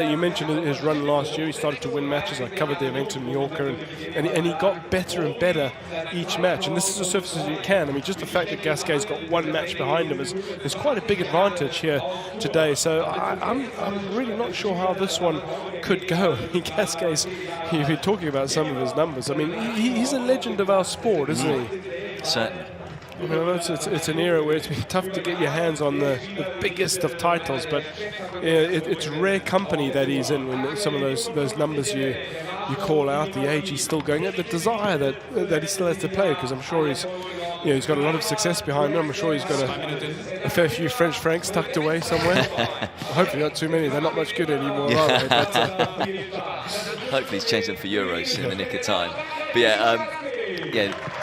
You mentioned his run last year. He started to win matches. I covered the event in Mallorca, and he got better and better each match. And this is a surface that you can. I mean, just the fact that Gasquet's got one match behind him is quite a big advantage here today. So I'm really not sure how this one could go. I mean, Gasquet's, you've been talking about some of his numbers. I mean, he's a legend of our sport, isn't he? Certainly. I mean, I know it's an era where it's been tough to get your hands on the biggest of titles, but it's rare company that he's in when some of those numbers you call out. The age he's still going at, the desire that he still has to play, because I'm sure he's got a lot of success behind him. I'm sure he's got a fair few French francs tucked away somewhere. Hopefully not too many. They're not much good anymore, are they? But, hopefully he's changed them for euros in the nick of time. But yeah,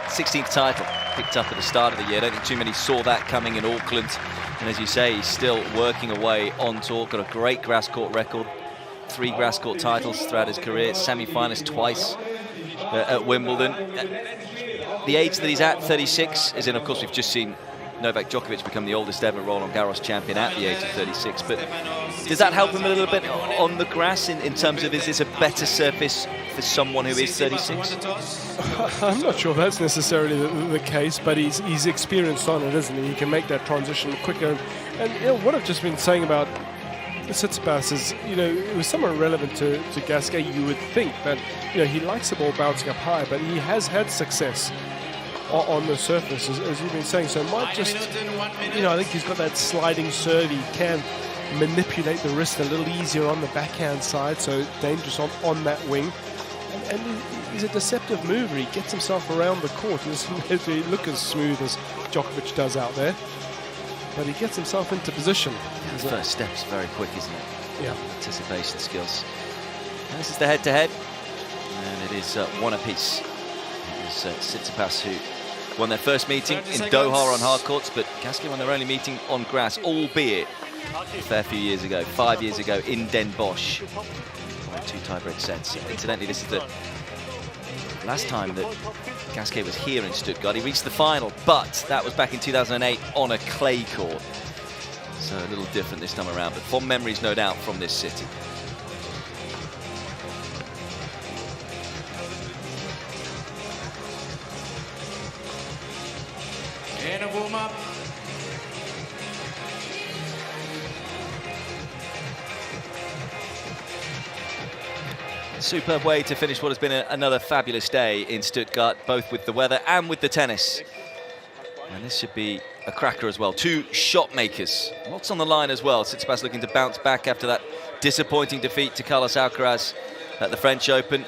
16th title picked up at the start of the year. I don't think too many saw that coming in Auckland. And as you say, he's still working away on tour. Got a great grass court record. 3 grass court titles throughout his career. Semi-finalist twice at Wimbledon. The age that he's at, 36, is in, of course, we've just seen Novak Djokovic become the oldest ever Roland Garros champion at the age of 36. But does that help him a little bit on the grass in terms of, is this a better surface for someone who is 36? I'm not sure that's necessarily the case, but he's experienced on it, isn't he? He can make that transition quicker. And what I've just been saying about Tsitsipas is, it was somewhat relevant to Gasquet, you would think, that he likes the ball bouncing up high, but he has had success on the surface, as you've been saying. So it might just, I think he's got that sliding serve. He can manipulate the wrist a little easier on the backhand side, so dangerous on that wing. And he's a deceptive mover. He gets himself around the court. He doesn't look as smooth as Djokovic does out there, but he gets himself into position. His first step's very quick, isn't it? Yeah. Anticipation skills. And this is the head-to-head, and it is one apiece. It was Tsitsipas who won their first meeting in Doha on hard courts, but Gasquet won their only meeting on grass, albeit a fair few years ago, 5 years ago in Den Bosch. 2 tiebreak sets. Incidentally, this is the last time that Gasquet was here in Stuttgart. He reached the final, but that was back in 2008 on a clay court. So a little different this time around, but fond memories, no doubt, from this city. And a warm-up. Superb way to finish what has been another fabulous day in Stuttgart, both with the weather and with the tennis. And this should be a cracker as well. 2 shot makers. Lots on the line as well. Tsitsipas looking to bounce back after that disappointing defeat to Carlos Alcaraz at the French Open.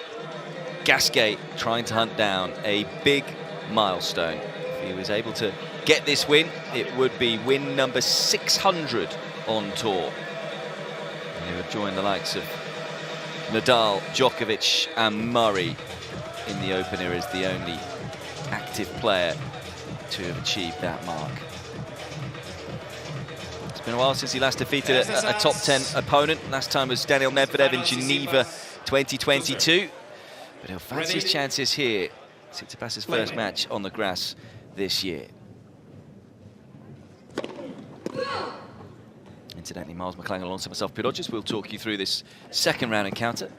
Gasquet trying to hunt down a big milestone. If he was able to get this win, it would be win number 600 on tour. And he would join the likes of Nadal, Djokovic and Murray in the Open era as the only active player to have achieved that mark. It's been a while since he last defeated a top 10 opponent. Last time was Daniil Medvedev in Geneva 2022. But he'll fancy his chances here. Tsitsipas' first match on the grass this year. Incidentally, Miles McClang alongside myself, Pete Rogers. We'll talk you through this second round encounter.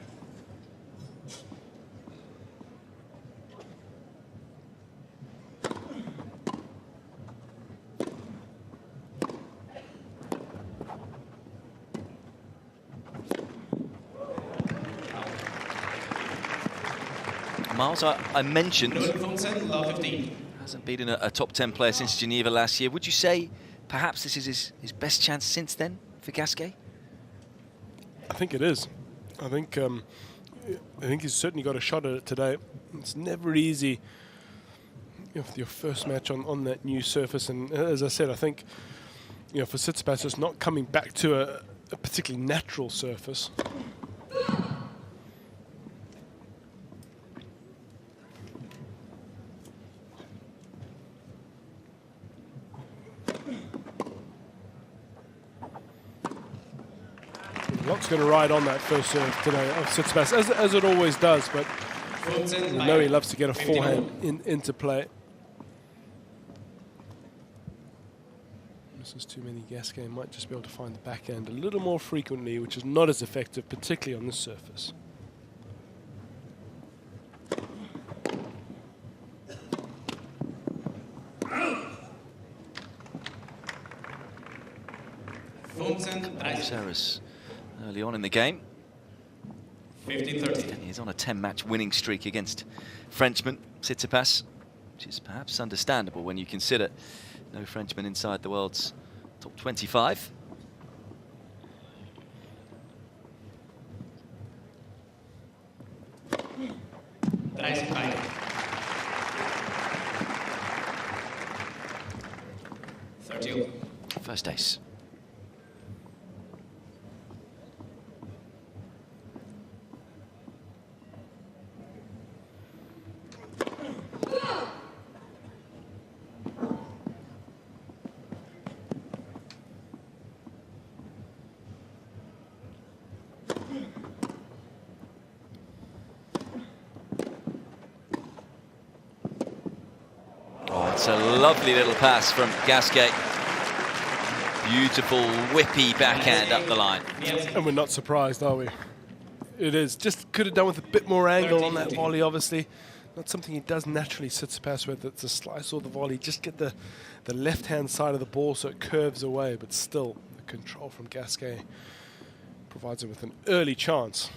Miles, I mentioned, hasn't beaten a top 10 player since Geneva last year. Would you say perhaps this is his best chance since then for Gasquet? I think it is. I think he's certainly got a shot at it today. It's never easy, your first match on that new surface. And as I said, I think for Tsitsipas, it's not coming back to a particularly natural surface. Lock's going to ride on that first serve today of Tsitsipas, as it always does, but we know he loves to get a forehand into play. Crosses too many. Gasquet might just be able to find the backhand a little more frequently, which is not as effective, particularly on this surface. Errors early on in the game. 15-30. And he's on a 10-match winning streak against Frenchman Tsitsipas, which is perhaps understandable when you consider no Frenchman inside the world's top 25. First ace. Oh, it's a lovely little pass from Gasquet. Beautiful, whippy backhand up the line. And we're not surprised, are we? It is. Just could have done with a bit more angle on that volley, obviously. Not something he does naturally, Tsitsipas, whether it's a slice or the volley. Just get the left-hand side of the ball so it curves away, but still, the control from Gasquet provides him with an early chance.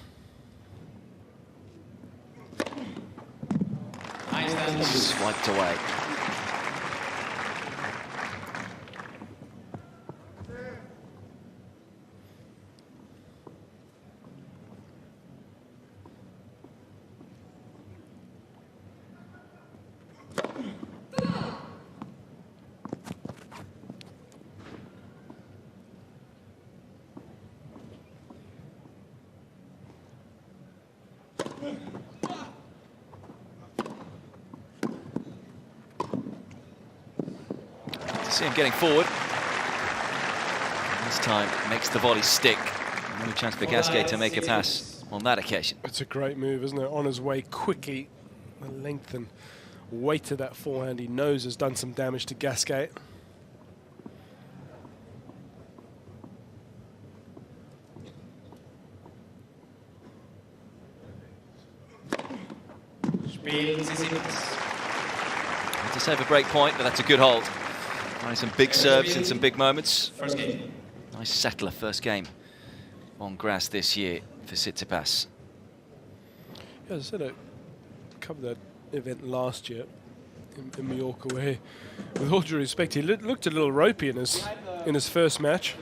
Swiped away. See him getting forward. This time makes the volley stick. No chance for Gasquet to make a pass on that occasion. It's a great move, isn't it? On his way quickly. The length and weight of that forehand he knows has done some damage to Gasquet. To save a break point, but that's a good hold. Some big serves in some big moments. First game. Nice settler first game on grass this year for Tsitsipas. Yeah, as I said, I covered that event last year in Mallorca, where, with all due respect, he looked a little ropey in his first match.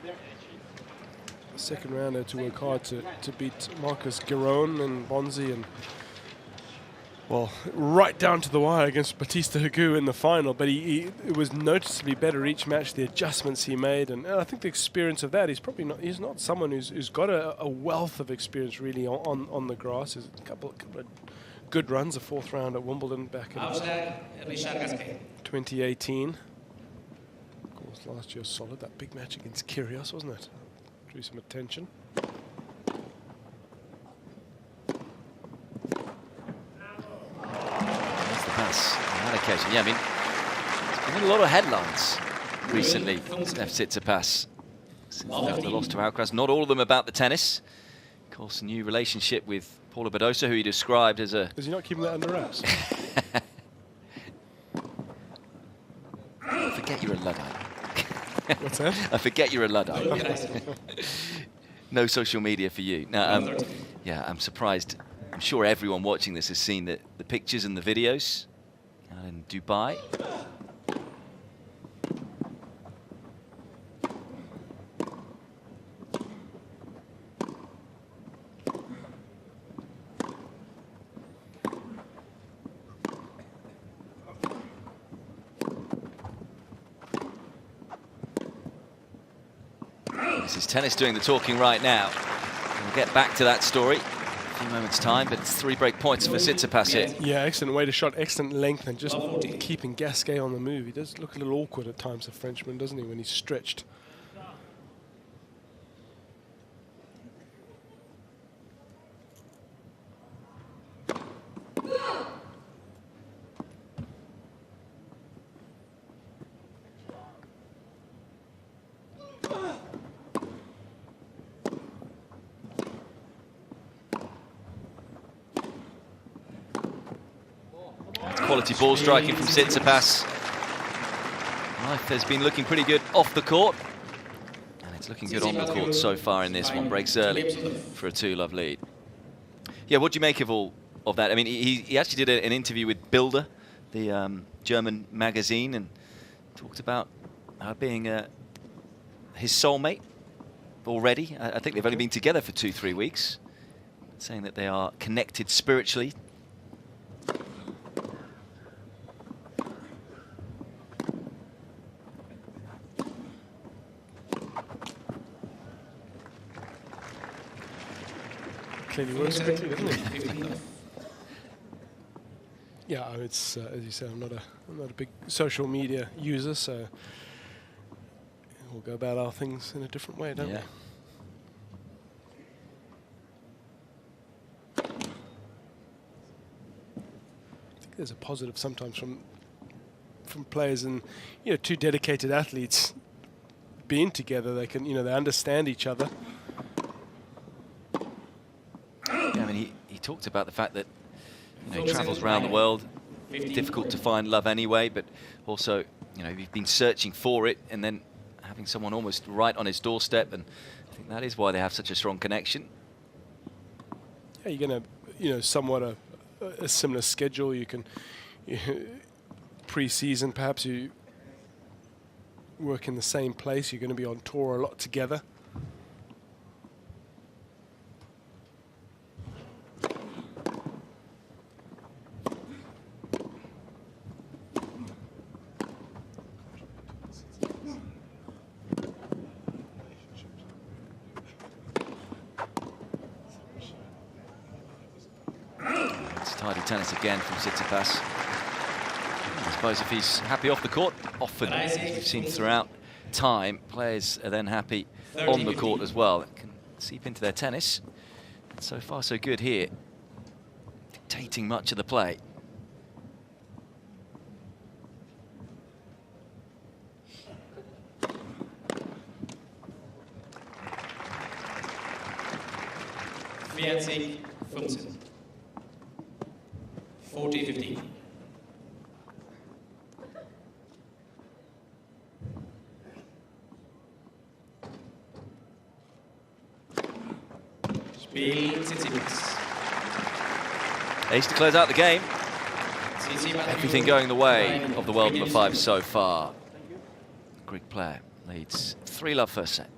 The second round had to work hard to beat Marcus Giron and Bonzi, and well, right down to the wire against Batista Hugu in the final, but he was noticeably better each match, the adjustments he made, and I think the experience of that, he's not someone who's got a wealth of experience really on the grass. There's a couple of good runs, a fourth round at Wimbledon back in 2018. Of course, last year was solid, that big match against Kyrgios, wasn't it? Drew some attention. Pass on that occasion. Yeah, I mean, it's been in a lot of headlines recently, Steph Tsitsipas, since the loss to Alcaraz. Not all of them about the tennis. Of course, a new relationship with Paula Badosa, who he described as a... Is he not keeping that under wraps? I forget you're a Luddite. What's that? I forget you're a Luddite. No social media for you. No, yeah, I'm surprised. I'm sure everyone watching this has seen the pictures and the videos in Dubai. This is tennis doing the talking right now. We'll get back to that story. A few moments time, but it's 3 break points for Tsitsipas here. Yeah, excellent way to shot, excellent length, and just keeping Gasquet on the move. He does look a little awkward at times, the Frenchman, doesn't he, when he's stretched. quality ball striking from Tsitsipas. Life has been looking pretty good off the court. And it's looking good on the court so far in this one. Breaks early for a 2-love lead. Yeah, what do you make of all of that? I mean, he actually did an interview with Bilder, the German magazine, and talked about being his soulmate already. I think they've only been together for 2-3 weeks, saying that they are connected spiritually. Clearly works quickly, doesn't it? Yeah, it's as you said, I'm not a big social media user, so we'll go about our things in a different way, don't we? I think there's a positive sometimes from players and two dedicated athletes being together. They can they understand each other. Yeah, I mean he talked about the fact that he travels around the world. Difficult to find love anyway, but also he's been searching for it, and then having someone almost right on his doorstep, and I think that is why they have such a strong connection. Yeah, you're gonna somewhat a similar schedule. You can pre-season perhaps you work in the same place. You're going to be on tour a lot together. Tidy tennis again from Tsitsipas. I suppose if he's happy off the court, often, as we've seen throughout time, players are then happy on the court as well. It can seep into their tennis. And so far, so good here. Dictating much of the play. (40-15). 40-15. Spiel Tsitsipas. Ace to close out the game. Everything going the way of the world number 5 so far. Greek player leads 3-love first set.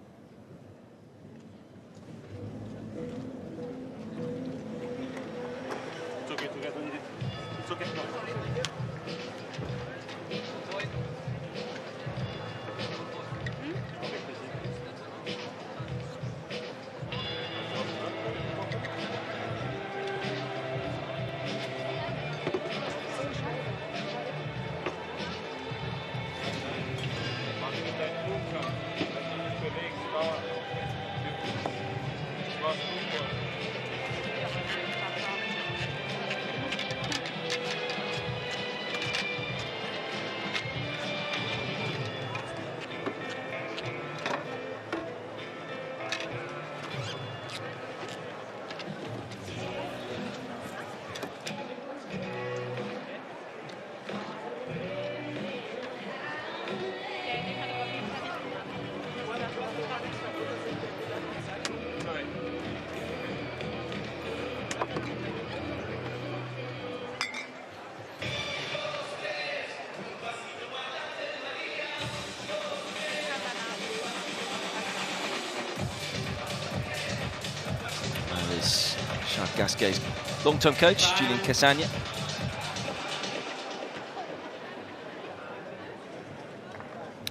Gasquet's long-term coach, Julian Casagna.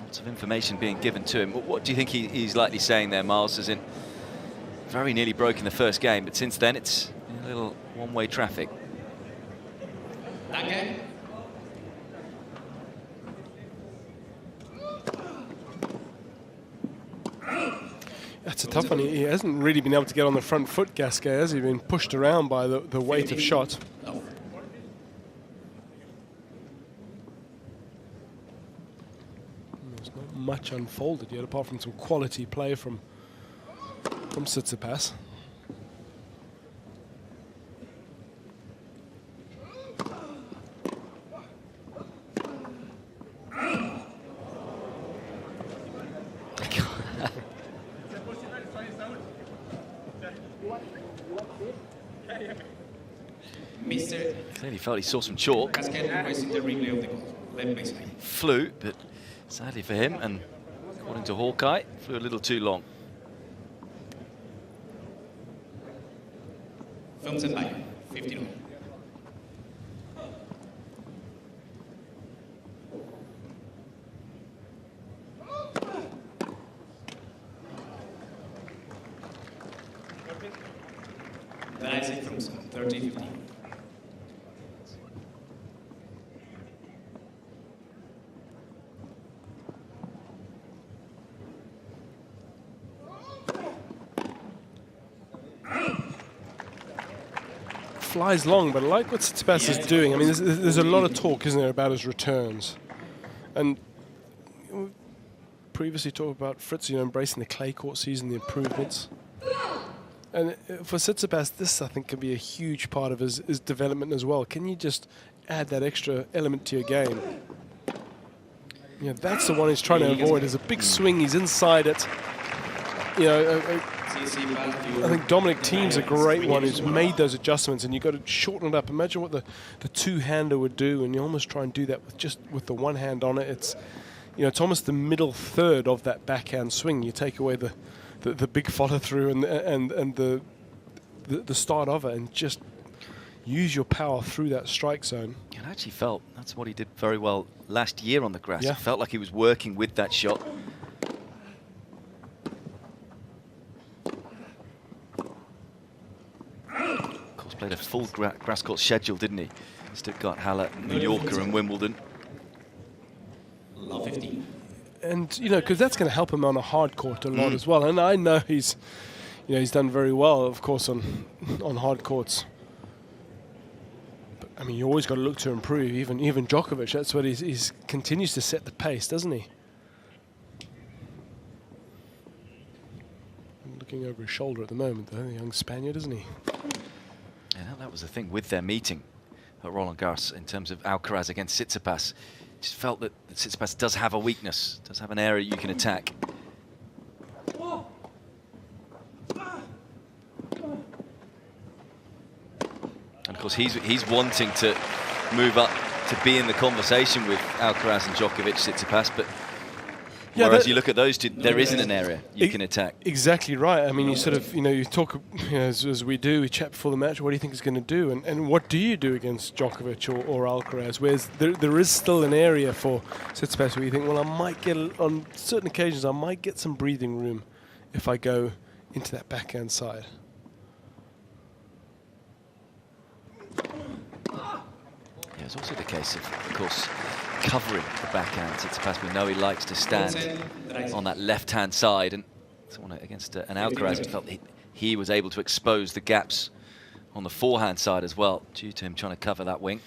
Lots of information being given to him. What do you think he's likely saying there, Miles? As in, very nearly broke in the first game, but since then it's a little one-way traffic. Danke. That's a tough one. He hasn't really been able to get on the front foot, Gasquet, has he? Been pushed around by the weight of shot. Oh. There's not much unfolded yet, apart from some quality play from Tsitsipas. Mr. Clearly felt he saw some chalk. Gasquet requesting the replay of the goal. Left baseline. Flew, but sadly for him, and according to Hawkeye, flew a little too long. Films and line. 15. Penalty from 30-15. Flies long, but I like what Tsitsipas is doing. I mean, there's a lot of talk, isn't there, about his returns. And we previously talked about Fritz, embracing the clay court season, the improvements. And for Tsitsipas, this, I think, can be a huge part of his development as well. Can you just add that extra element to your game? That's the one he's trying to avoid. Is a big swing. He's inside it. I think Dominic Thiem's a great one who's made those adjustments, and you've got to shorten it up. Imagine what the two-hander would do, and you almost try and do that with the one hand on it. It's almost the middle third of that backhand swing. You take away the big follow through and the start of it, and just use your power through that strike zone. I actually felt that's what he did very well last year on the grass. Yeah. It felt like he was working with that shot. Of course, played a full grass court schedule, didn't he? Stuttgart, Halle, New Yorker, and Wimbledon. Love 15. And because that's going to help him on a hard court a lot as well. And I know he's done very well, of course, on hard courts. But I mean, you always got to look to improve. Even Djokovic, that's what he's continues to set the pace, doesn't he? I'm looking over his shoulder at the moment, though, the young Spaniard, isn't he? Yeah, that was the thing with their meeting at Roland Garros in terms of Alcaraz against Tsitsipas. Just felt that Tsitsipas does have a weakness, does have an area you can attack. And of course, he's wanting to move up to be in the conversation with Alcaraz and Djokovic, Tsitsipas, but whereas you look at those two, there isn't an area you can attack. Exactly right. I mean, you sort of, you talk, as we do, we chat before the match, what do you think he's going to do? And what do you do against Djokovic or Alcaraz? Whereas there is still an area for Tsitsipas where you think, well, on certain occasions, I might get some breathing room if I go into that backhand side. Yeah, it's also the case of course, covering the backhand. Tsitsipas, we know he likes to stand on that left-hand side, and someone against an Alcaraz, it felt he was able to expose the gaps on the forehand side as well, due to him trying to cover that wing.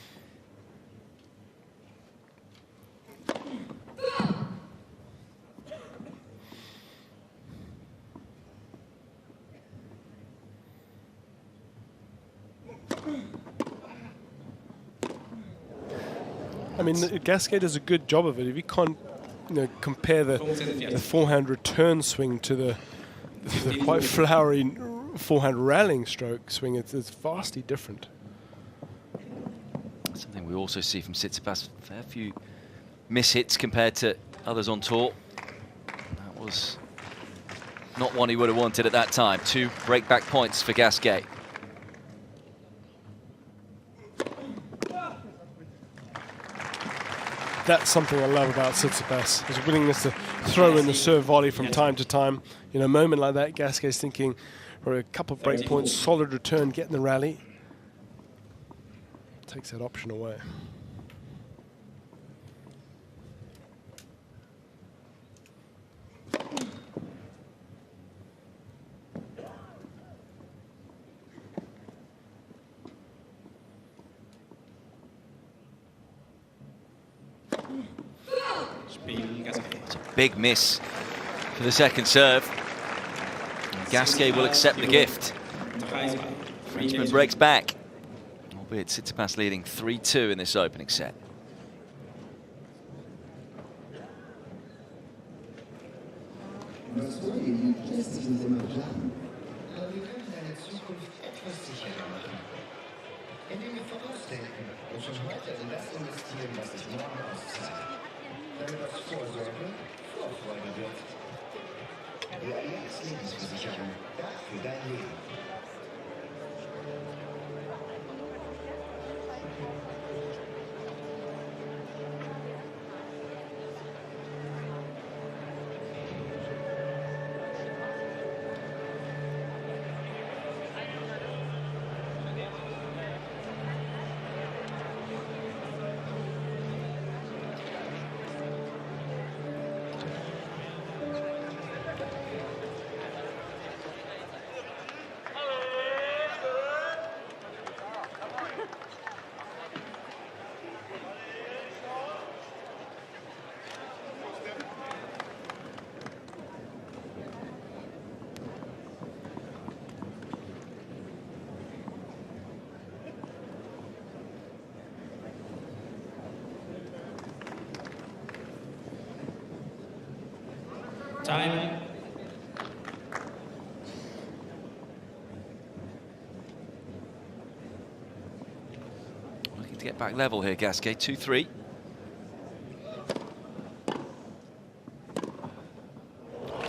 I mean, Gasquet does a good job of it. If you can't, compare the forehand return swing to the quite flowery forehand rallying stroke swing, it's vastly different. Something we also see from Tsitsipas, a fair few mishits compared to others on tour. That was not one he would have wanted at that time. 2 breakback points for Gasquet. That's something I love about Tsitsipas, his willingness to throw in the serve volley from time to time. In a moment like that, Gasquet's thinking for a couple of break points, solid return, getting the rally. Takes that option away. It's a big miss for the second serve. And Gasquet will accept the gift. Frenchman breaks back, albeit Tsitsipas leading 3-2 in this opening set. vorausdenken und schon heute in das investieren, was dich morgen auszahlt. Damit aus Vorsorge Vorfreude wird. Die Allianz Lebensversicherung. Da für dein Leben. Time. Looking to get back level here, Gasquet, 2-3.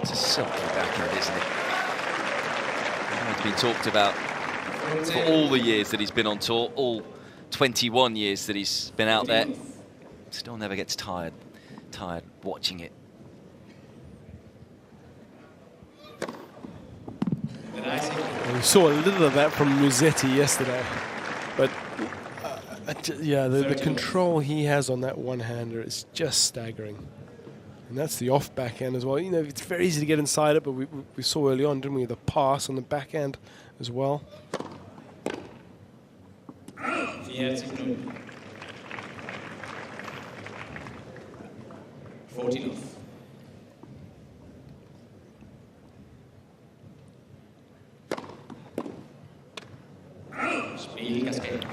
It's a silky backhand, isn't it? It's been talked about for all the years that he's been on tour, all 21 years that he's been out there. Still never gets tired watching it. We saw a little of that from Musetti yesterday, but yeah, the control he has on that one-hander is just staggering. And that's the off backhand as well. You know, it's very easy to get inside it, but we saw early on, didn't we, the pass on the backhand as well. 14 off.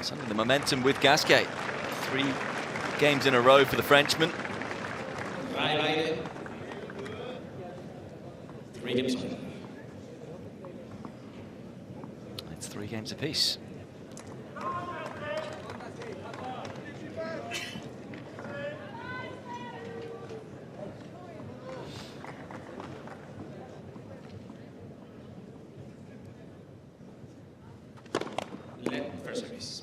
Suddenly the momentum with Gasquet. 3 games in a row for the Frenchman. 3 games. It's 3 games apiece. First service.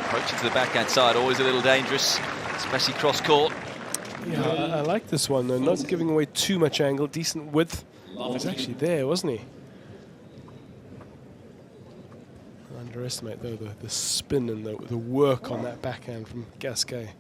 Approaching to the backhand side, always a little dangerous, especially cross court. Yeah, I like this one, though. Not giving away too much angle, decent width. He was actually there, wasn't he? Underestimate, though, the spin and the work on that backhand from Gasquet.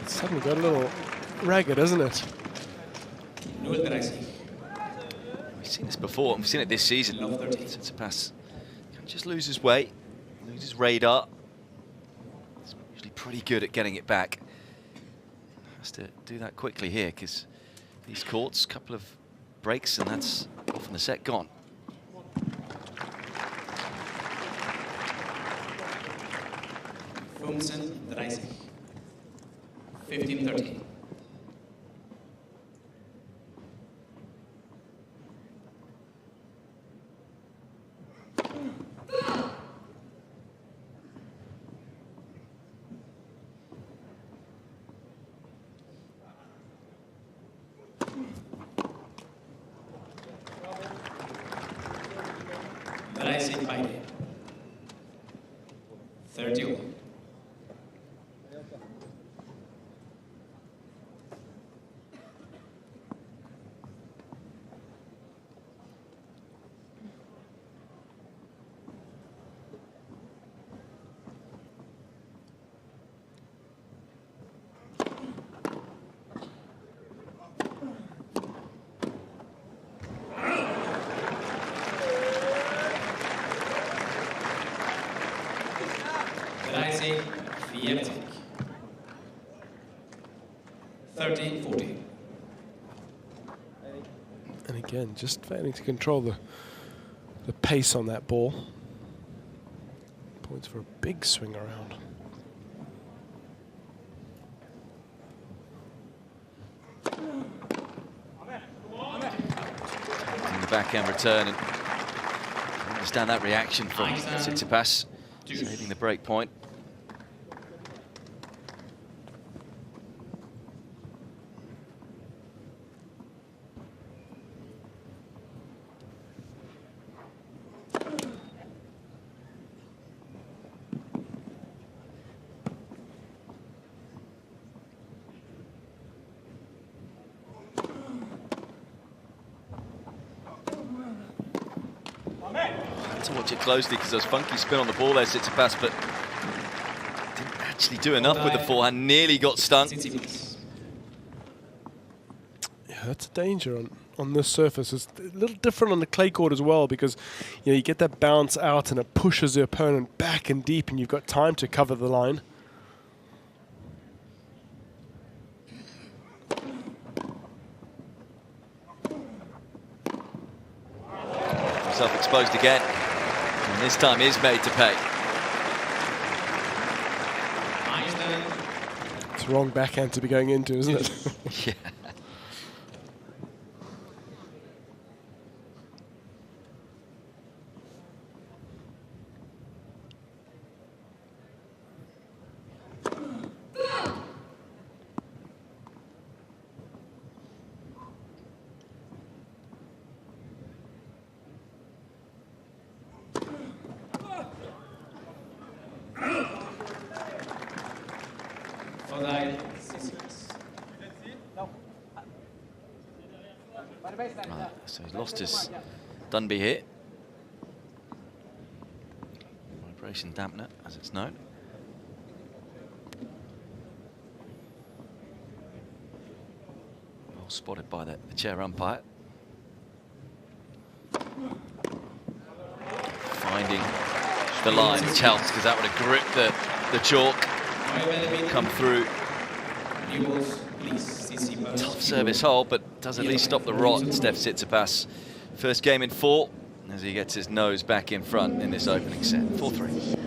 Suddenly got a little ragged, hasn't it? We've seen this before. We've seen it this season. Tsitsipas can just lose his weight, lose his radar. He's usually pretty good at getting it back. Has to do that quickly here because these courts, a couple of breaks, and that's often the set gone. Fumsen, 15-13. Rising by 30. And again, just failing to control the pace on that ball. Points for a big swing around. In the backhand return, and I understand that reaction from Tsitsipas, saving the break point. To watch it closely because there was funky spin on the ball there, Tsitsipas, but didn't actually do enough with the forehand. Nearly got stung. Tsitsipas. Yeah, that's a danger on this surface. It's a little different on the clay court as well because you get that bounce out and it pushes the opponent back and deep, and you've got time to cover the line. Himself exposed again. And this time is made to pay. It's the wrong backhand to be going into, isn't it? Yeah. Right, so he's lost his Dunby here. Vibration dampener, as it's known. Well spotted by the chair umpire. Finding the line, which helps because that would have gripped the chalk. Come through. Tough service hole, but does at least stop the rot. Steph Tsitsipas, first game in 4, as he gets his nose back in front in this opening set. 4-3.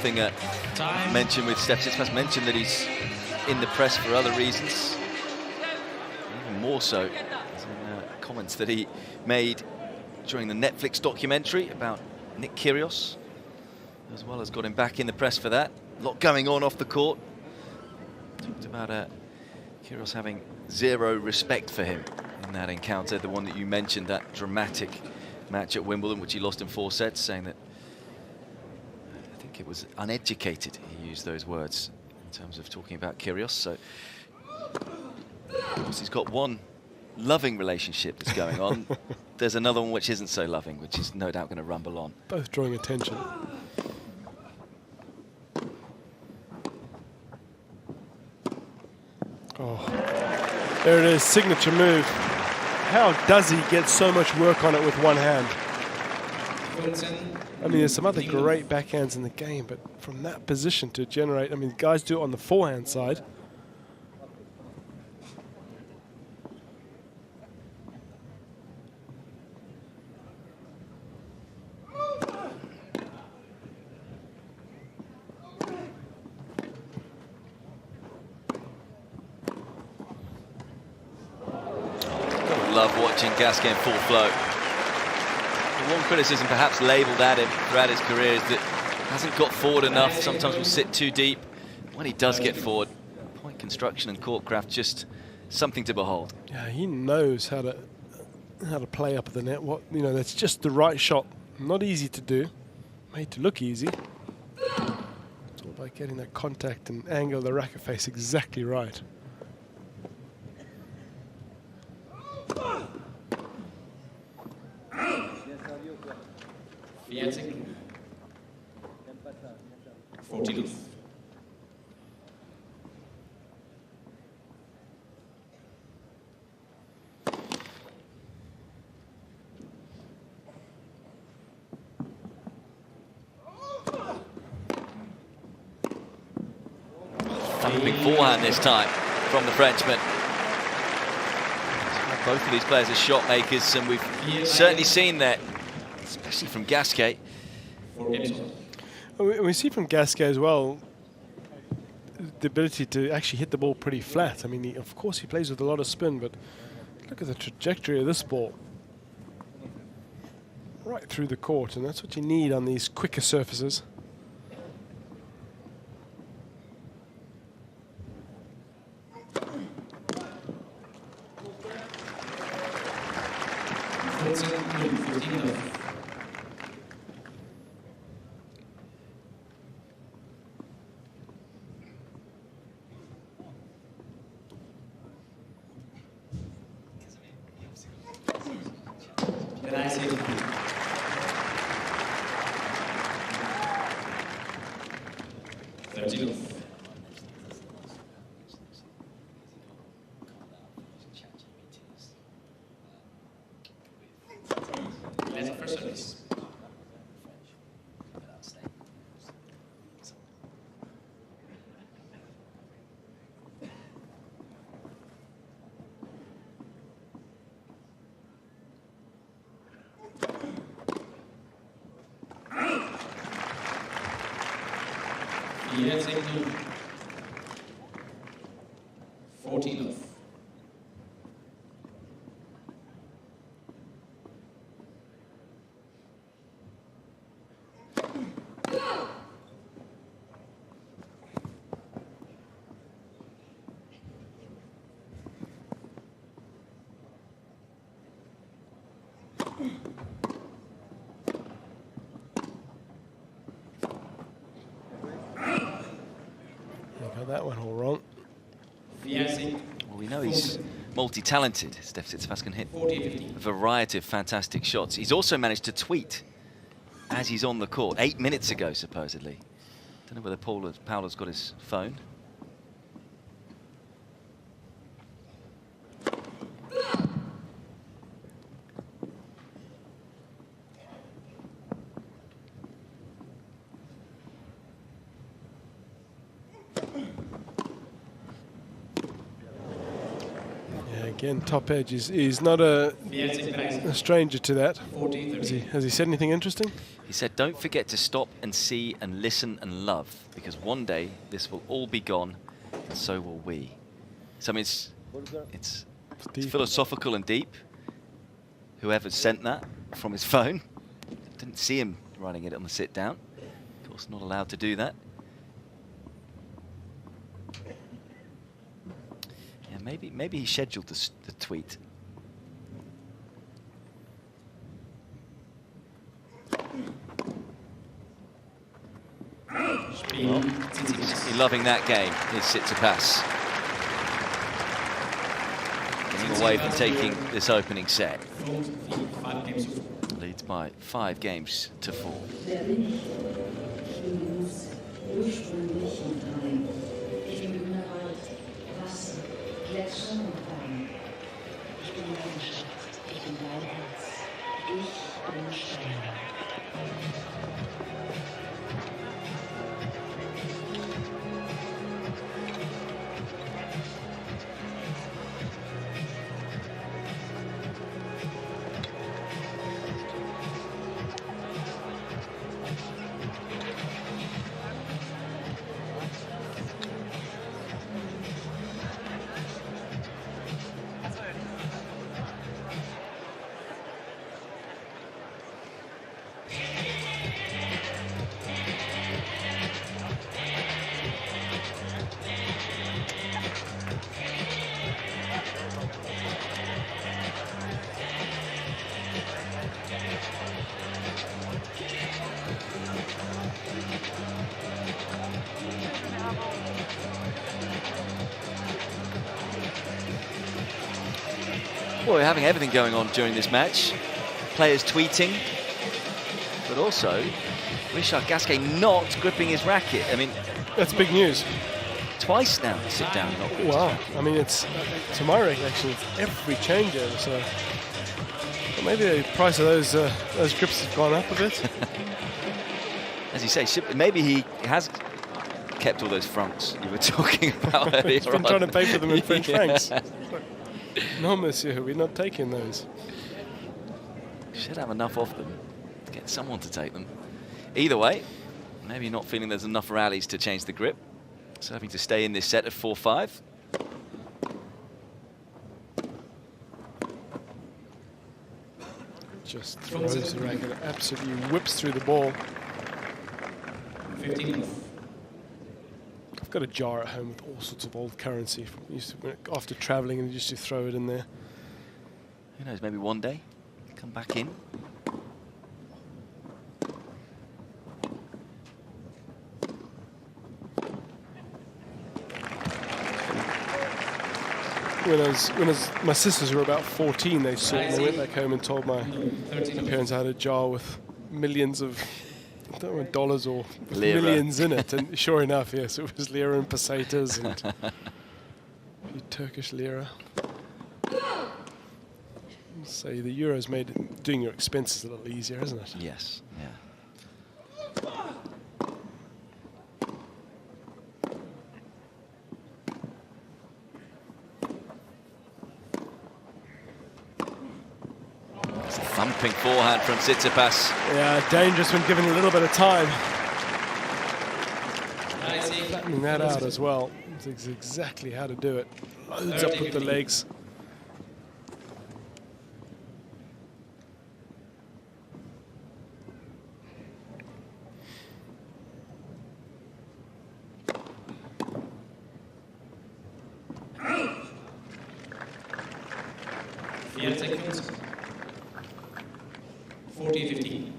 Thing mentioned with Steph Tsitsipas, mentioned that he's in the press for other reasons. Even more so, in comments that he made during the Netflix documentary about Nick Kyrgios, as well as got him back in the press for that. A lot going on off the court. Talked about Kyrgios having zero respect for him in that encounter, the one that you mentioned, that dramatic match at Wimbledon, which he lost in 4 sets, saying that it was uneducated, he used those words in terms of talking about Kyrgios. So of course he's got one loving relationship that's going on. There's another one which isn't so loving, which is no doubt going to rumble on. Both drawing attention. Oh, there it is, signature move. How does he get so much work on it with one hand? I mean, there's some other great backhands in the game, but from that position to generate, I mean, guys do it on the forehand side. love watching Gasquet in full flow. The one criticism perhaps labelled at him throughout his career is that he hasn't got forward enough. Sometimes will sit too deep. When he does get forward, point construction and court craft, just something to behold. Yeah, he knows how to play up at the net. That's just the right shot. Not easy to do. Made to look easy. It's all about getting that contact and angle of the racket face exactly right. Fiancé. 14 off. Thumping forehand this time from the Frenchman. Both of these players are shot makers, and we've certainly seen that, especially from Gasquet. We see from Gasquet as well the ability to actually hit the ball pretty flat. I mean, of course he plays with a lot of spin, but look at the trajectory of this ball. Right through the court, and that's what you need on these quicker surfaces. Yes, 14 off. That one all wrong. Well, we know he's multi-talented. Steph Tsitsipas can hit a variety of fantastic shots. He's also managed to tweet as he's on the court 8 minutes ago, supposedly. Don't know whether Paolo's got his phone. Again, top edge is not a stranger to that. Has he said anything interesting? He said, don't forget to stop and see and listen and love, because one day this will all be gone, and so will we. So I mean, it's philosophical and deep. Whoever sent that from his phone, didn't see him writing it on the sit down. Of course, not allowed to do that. Maybe he scheduled the tweet. Well, he's loving that game, is Tsitsipas. Getting away from taking this opening set. Leads by 5 games to 4. Ich bin Leidenschaft, ich bin dein Herz, ich bin Stein. Well, we're having everything going on during this match. Players tweeting, but also Richard Gasquet not gripping his racket. I mean, that's big news. Twice now, sit down. Not grip his Wow. racket. I mean, it's to my recollection, it's every changeover. So well, maybe the price of those grips have gone up a bit. As you say, maybe he has kept all those francs you were talking about earlier. He's been trying to pay for them in French Yeah. francs. No, monsieur, we're not taking those. Should have enough of them to get someone to take them. Either way, maybe not feeling there's enough rallies to change the grip. So having to stay in this set at 4-5. Just throws the racket, absolutely whips through the ball. 15 love. I've got a jar at home with all sorts of old currency. After traveling, and used to throw it in there. Who knows, maybe one day come back in. When my sisters were about 14, they saw it and they went back home and told my 13 parents I had a jar with millions of, I don't know, dollars or Lira. millions in it. And sure enough, yes, it was lira and pesetas and Turkish lira. So the euro's made doing your expenses a little easier, isn't it? Yes, yeah. It's a thumping forehand from Tsitsipas. Yeah, dangerous when given a little bit of time. Rising. Flattening that out as well. It's exactly how to do it. Loads up with the legs. Seconds. 40-15.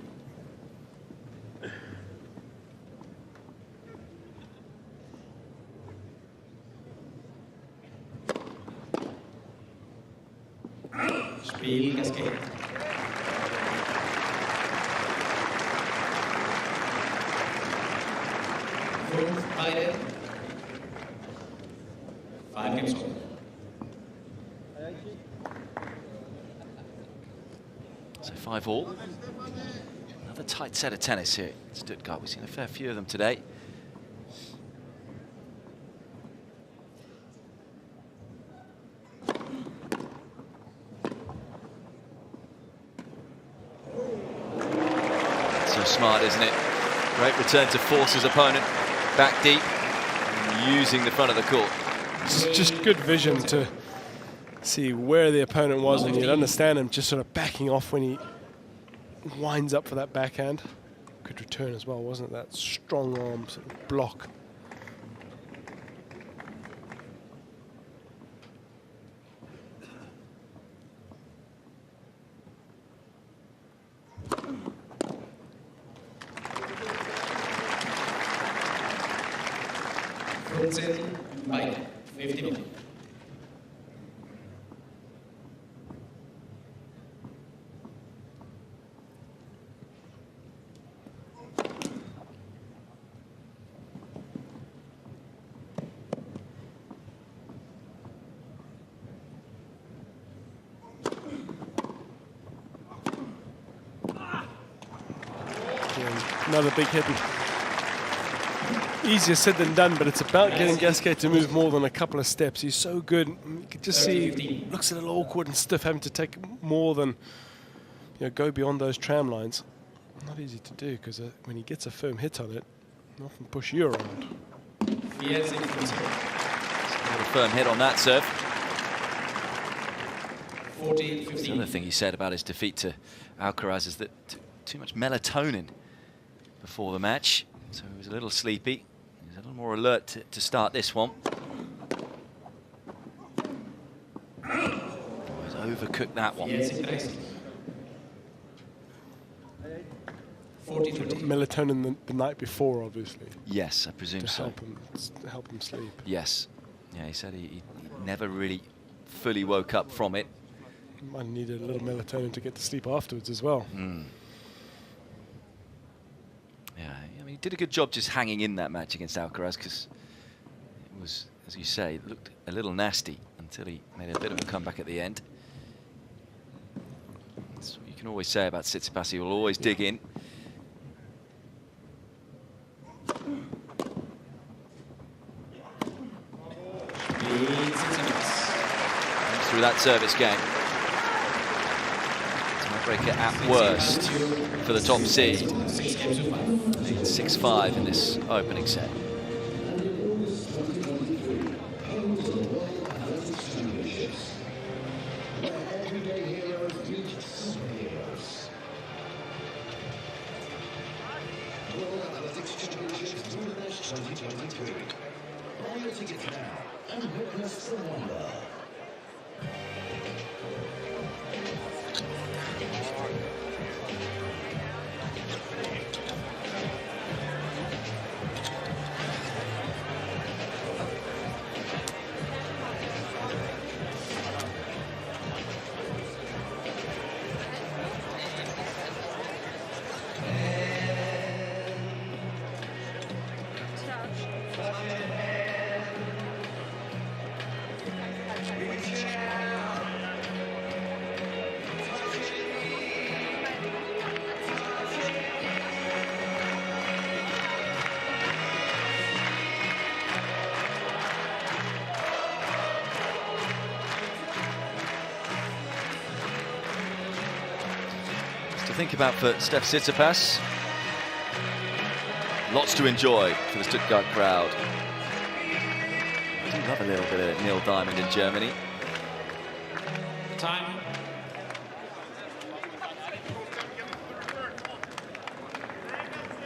Spiel Gasquet. Beide. 5 games on. So 5-all. Another tight set of tennis here at Stuttgart. We've seen a fair few of them today. So smart, isn't it? Great return to force his opponent back deep, using the front of the court. It's just good vision to see where the opponent was, and you'd understand him just sort of backing off when he winds up for that backhand. Good return as well, wasn't it? That strong arm sort of block. Beide. 50. Another big hit. Easier said than done, but it's about getting Gasquet to move more than a couple of steps. He's so good. You can just see he looks a little awkward and stiff, having to take more than, go beyond those tram lines. Not easy to do, because when he gets a firm hit on it, he often push you around. A firm hit on that serve. 40-15. The other thing he said about his defeat to Alcaraz is that too much melatonin before the match, so he was a little sleepy. He's a little more alert to start this one. He's overcooked that one. 40-20. Melatonin the night before, obviously, Yes, I presume to so. help him sleep. Yes. Yeah, he said he never really fully woke up from it. Might need a little melatonin to get to sleep afterwards as well. Yeah, I mean, he did a good job just hanging in that match against Alcaraz, because it was, as you say, it looked a little nasty until he made a bit of a comeback at the end. That's what you can always say about Tsitsipas. He will always dig in. Through that service game. Tiebreaker at worst for the top seed. 6-5 in this opening set. To think about for Steph Tsitsipas. Lots to enjoy for the Stuttgart crowd. I do love a little bit of Neil Diamond in Germany. Time.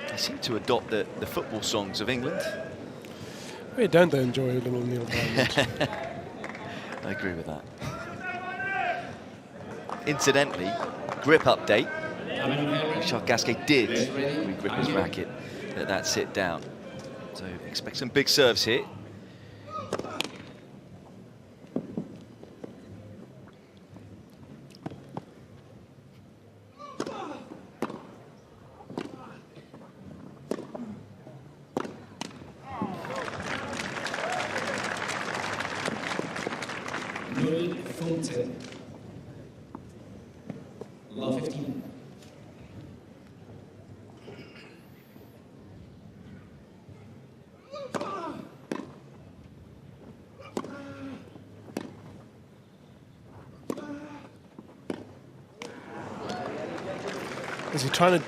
They seem to adopt the football songs of England. Where don't they enjoy a little Neil Diamond? I agree with that. Incidentally, grip update. Gasquet did re-grip his racket at that sit down. So expect some big serves here. Love 15. Is he trying to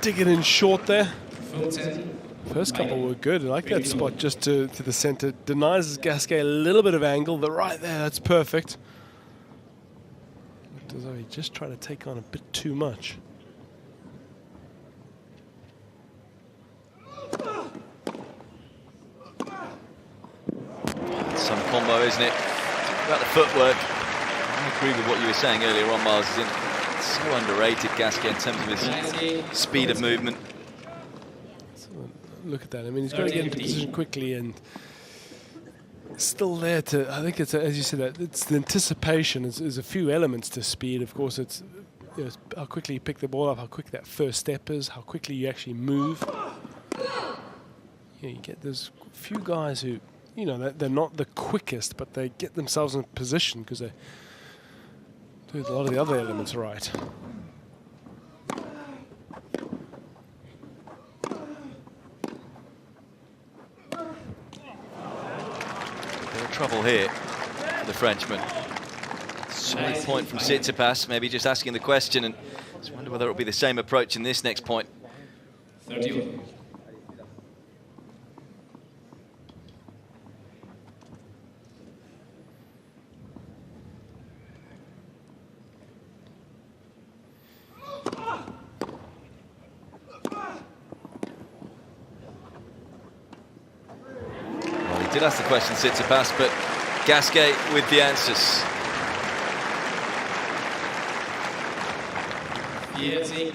dig it in short there? 15. First couple were good. I like that spot just to the center. Denies Gasquet a little bit of angle, but right there, that's perfect. Looked as though he just tried to take on a bit too much. Some combo, isn't it? About the footwork. I agree with what you were saying earlier on, Miles. It's so underrated, Gasquet, in terms of his speed of movement. So look at that. I mean, he's got to get into position quickly and still there to, I think it's, as you said, that it's the anticipation. There's a few elements to speed. Of course, it's, you know, how quickly you pick the ball up, how quick that first step is, how quickly you actually move. You get there's a few guys who, you know, they're not the quickest, but they get themselves in position because they do a lot of the other elements right. Bit of trouble here for the Frenchman. Solid point from Tsitsipas, maybe just asking the question, and just wonder whether it'll be the same approach in this next point. 31. He did ask the question, Tsitsipas, but Gasquet with the answers. 30.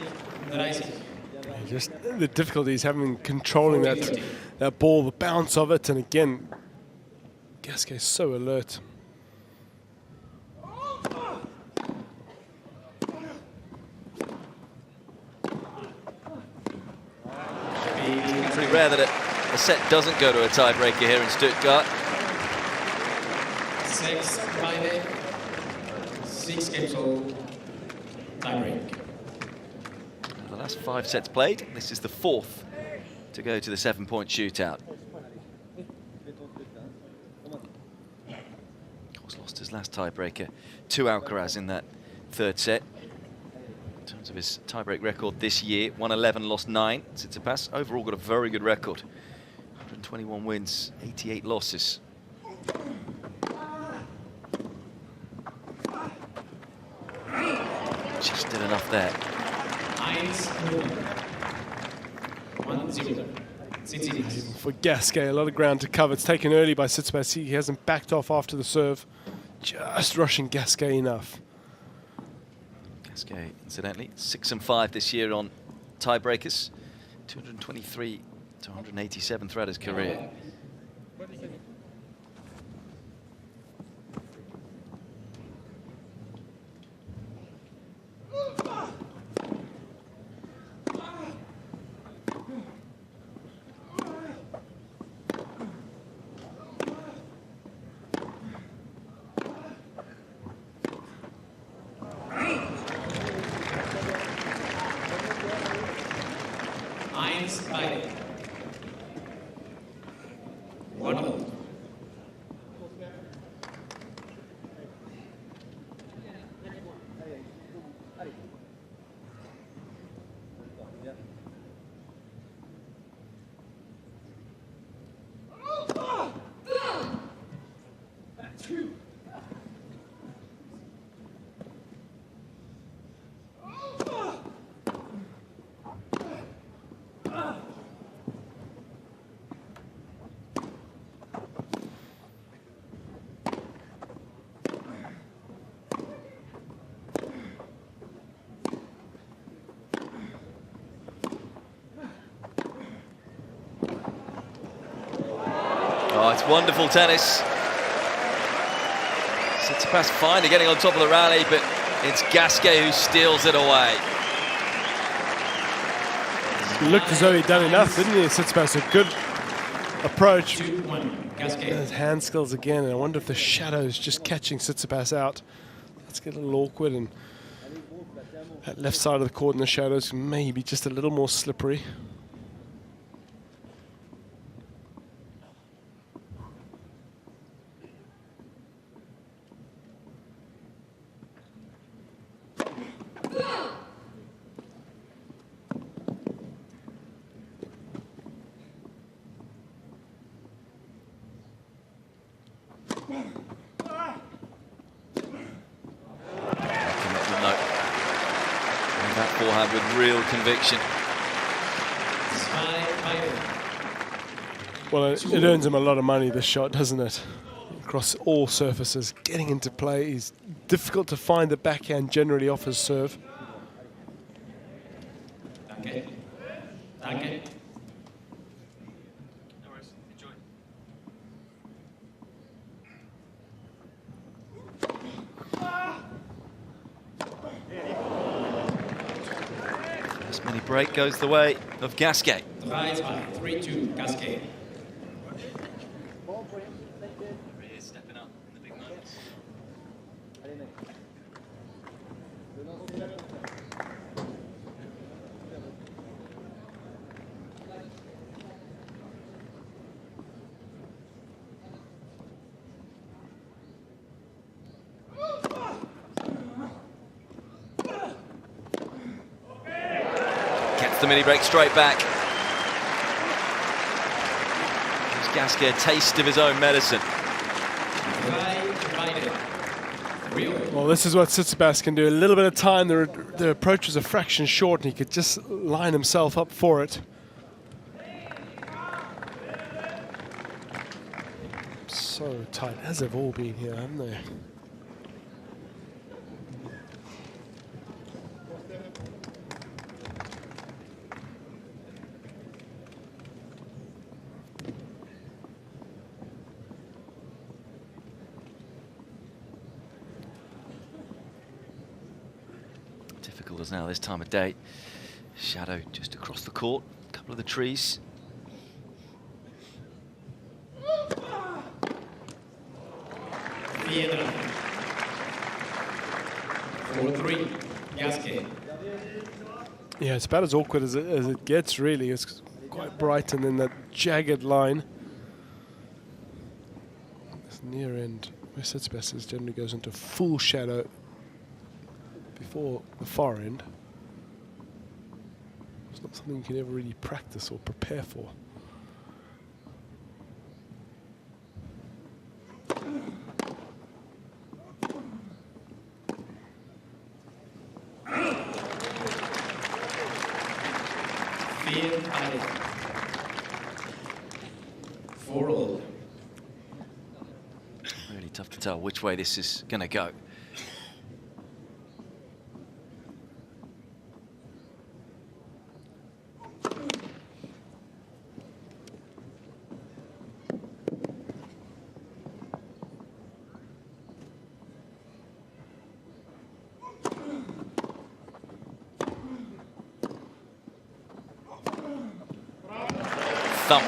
Just the difficulties having controlling that ball, the bounce of it, and again, Gasquet is so alert. rare that a set doesn't go to a tiebreaker here in Stuttgart. 6 beide. 6 games all. Tiebreak. The last 5 sets played, this is the 4th to go to the 7-point shootout. Of course, lost his last tiebreaker to Alcaraz in that 3rd set. In terms of his tiebreak record this year, won 11, lost 9. Tsitsipas overall got a very good record. 121 wins, 88 losses. Just did enough there. 1-0. Tsitsipas. For Gasquet, a lot of ground to cover. It's taken early by Tsitsipas. He hasn't backed off after the serve. Just rushing Gasquet enough. Gasquet, incidentally, 6-5 this year on tiebreakers. 223 to 187 throughout his career. Beide. 1-0. Oh, it's wonderful tennis. Tsitsipas finally getting on top of the rally, but it's Gasquet who steals it away. He looked as though he'd done enough, didn't he? Tsitsipas, a good approach. 2-1. Gasquet. His hand skills again, and I wonder if the shadow's just catching Tsitsipas out. Let's get a little awkward, and that left side of the court in the shadows maybe just a little more slippery. That forehand with real conviction. Well, it earns him a lot of money, this shot, doesn't it? Across all surfaces, getting into play is difficult to find. The backhand generally offers serve. Danke. Danke. This mini break goes the way of Gasquet. 3-2. 3-2. Gasquet. Stepping up in the big moments. Gets the mini break straight back. Gives Gasquet a taste of his own medicine. Well, this is what Tsitsipas can do. A little bit of time, the approach was a fraction short, and he could just line himself up for it. So tight, as they've all been here, haven't they? Difficult as now this time of day. Shadow just across the court, a couple of the trees. Piedra. 4-3, Gasquet. Yeah, it's about as awkward as it gets, really. It's quite bright, and then that jagged line. This near end, where Tsitsipas generally goes into full shadow before the far end. It's not something you can ever really practice or prepare for. Really tough to tell which way this is going to go. Thump.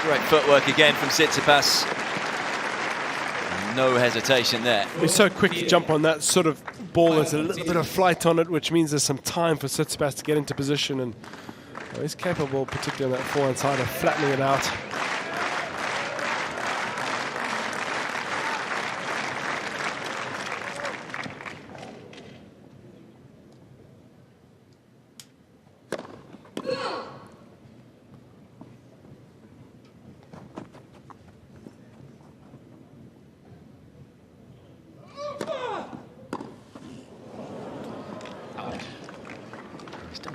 Great footwork again from Tsitsipas. No hesitation there. He's so quick to jump on that sort of ball. There's a little bit of flight on it, which means there's some time for Tsitsipas to get into position, and he's capable, particularly on that forehand side, of flattening it out.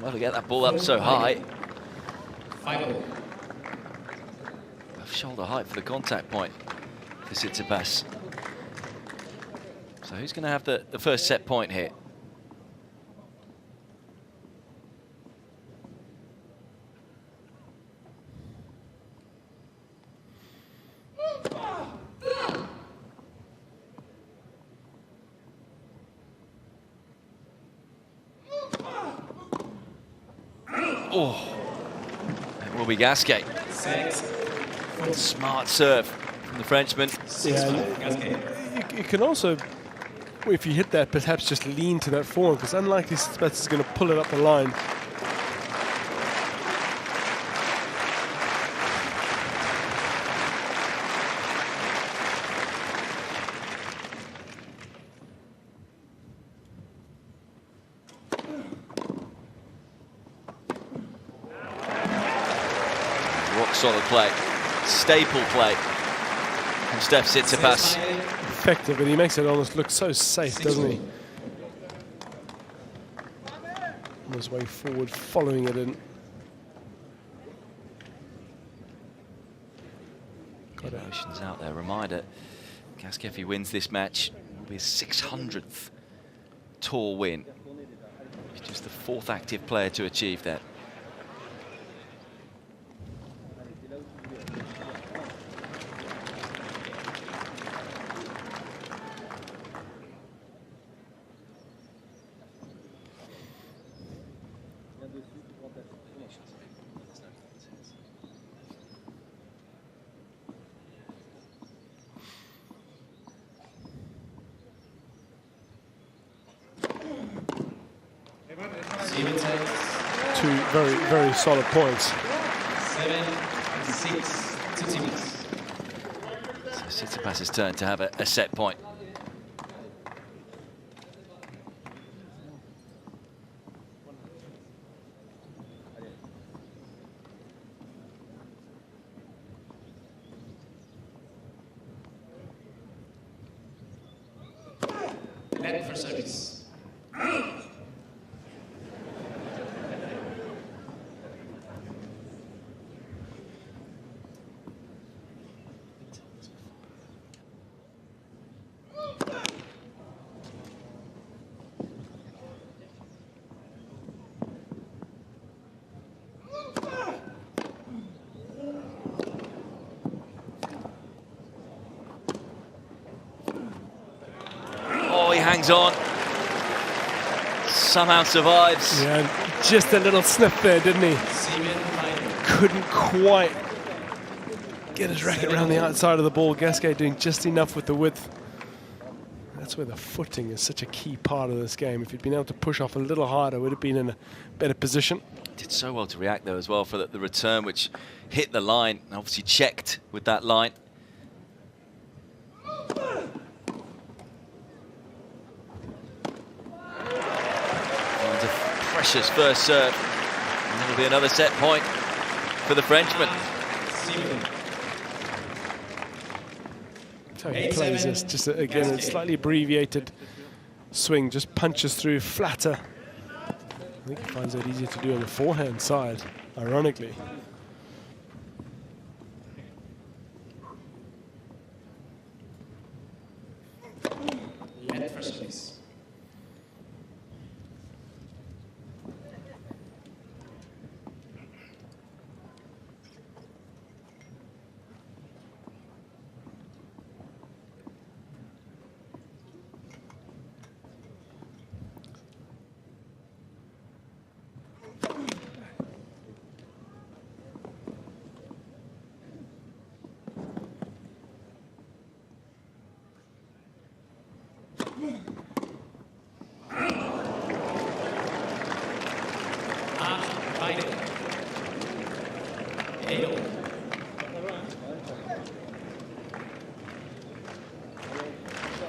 Well, to get that ball up so high. Final. Shoulder height for the contact point for Tsitsipas. So who's going to have the first set point here? Oh, it will be Gasquet. Smart serve from the Frenchman. Yeah, you can also, if you hit that, perhaps just lean to that forehand, because unlikely Tsitsipas is going to pull it up the line. Solid play, staple play from Steph Tsitsipas. Effective, and he makes it almost look so safe, doesn't he? On his way forward, following it in. Got emotions out there. Reminder, Gasquet, if he wins this match, will be his 600th tour win. He's just the 4th active player to achieve that. Two very, very solid points. 7-6, Tsitsipas. So Tsitsipas' turn to have a set point. Net for service. Hangs on, somehow survives. Yeah, just a little sniff there, didn't he? Couldn't quite get his racket around the outside of the ball. Gasquet doing just enough with the width. That's where the footing is such a key part of this game. If he'd been able to push off a little harder, would have been in a better position. Did so well to react though as well for the return, which hit the line, and obviously checked with that line. And a precious first serve. And that'll be another set point for the Frenchman. So he plays this, just again a slightly abbreviated swing, just punches through flatter. I think he finds that easier to do on the forehand side, ironically. Let for service.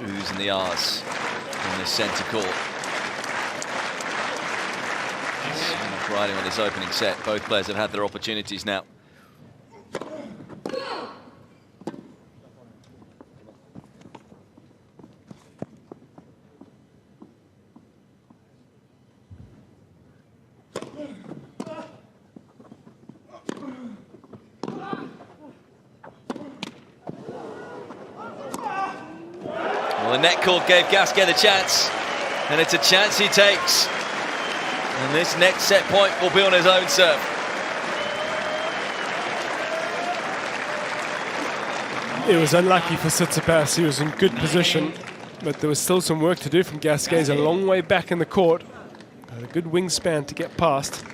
Oohs and the ahs in the centre court. So much riding on this opening set. Both players have had their opportunities now. The net court gave Gasquet the chance, and it's a chance he takes. And this next set point will be on his own serve. It was unlucky for Tsitsipas. He was in good position, but there was still some work to do from Gasquet. He's a long way back in the court. Had a good wingspan to get past.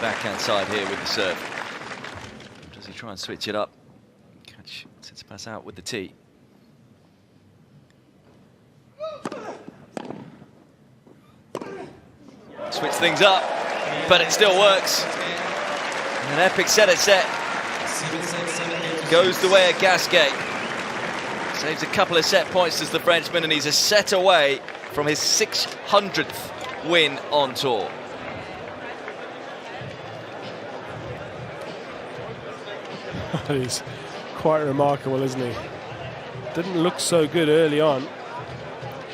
Backhand side here with the serve. Does he try and switch it up? Catch Tsitsipas out with the tee. Switch things up, but it still works. An epic set goes the way of Gasquet. Saves a couple of set points as the Frenchman, and he's a set away from his 600th win on tour. He's quite remarkable, isn't he? Didn't look so good early on.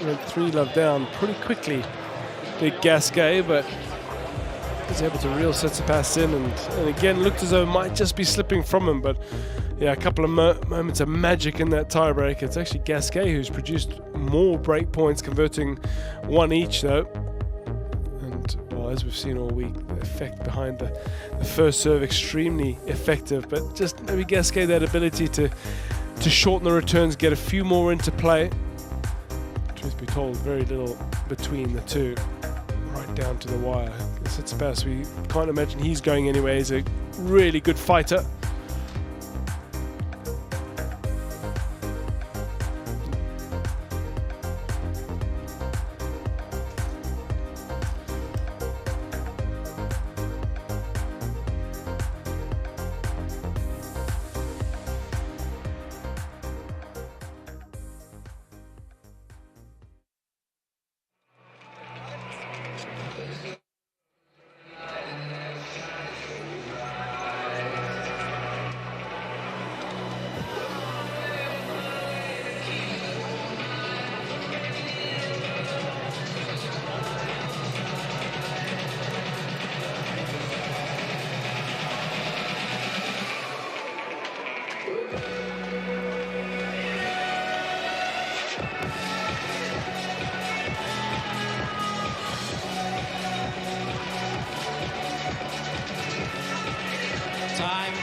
Went 3-love down pretty quickly, big Gasquet, but was able to reel Tsitsipas in, and again looked as though it might just be slipping from him. But yeah, a couple of moments of magic in that tiebreak. It's actually Gasquet who's produced more break points, converting one each though. Well, as we've seen all week, the effect behind the first serve extremely effective, but just maybe Gasquet that ability to shorten the returns, get a few more into play. Truth be told, very little between the two, right down to the wire. Tsitsipas, we can't imagine he's going anywhere. He's a really good fighter. Time.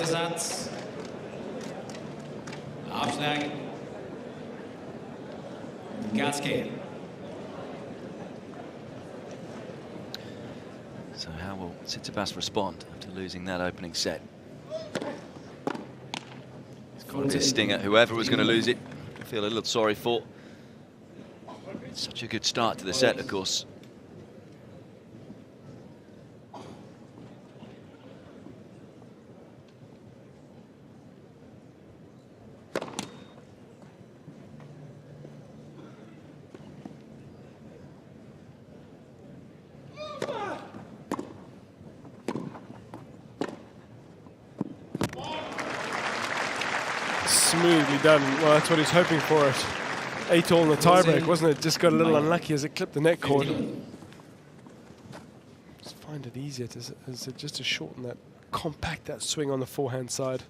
Zweiter Satz. Aufschlag. Gasquet. So how will Tsitsipas respond after losing that opening set? He's got his sting at whoever was going to lose it. I feel a little sorry for. Such a good start to the set, of course. Smoothly done. Well, that's what he's hoping for. It 8-all in the tiebreak, wasn't it? Just got a little unlucky as it clipped the net cord. Just find it easier just to shorten that, compact that swing on the forehand side.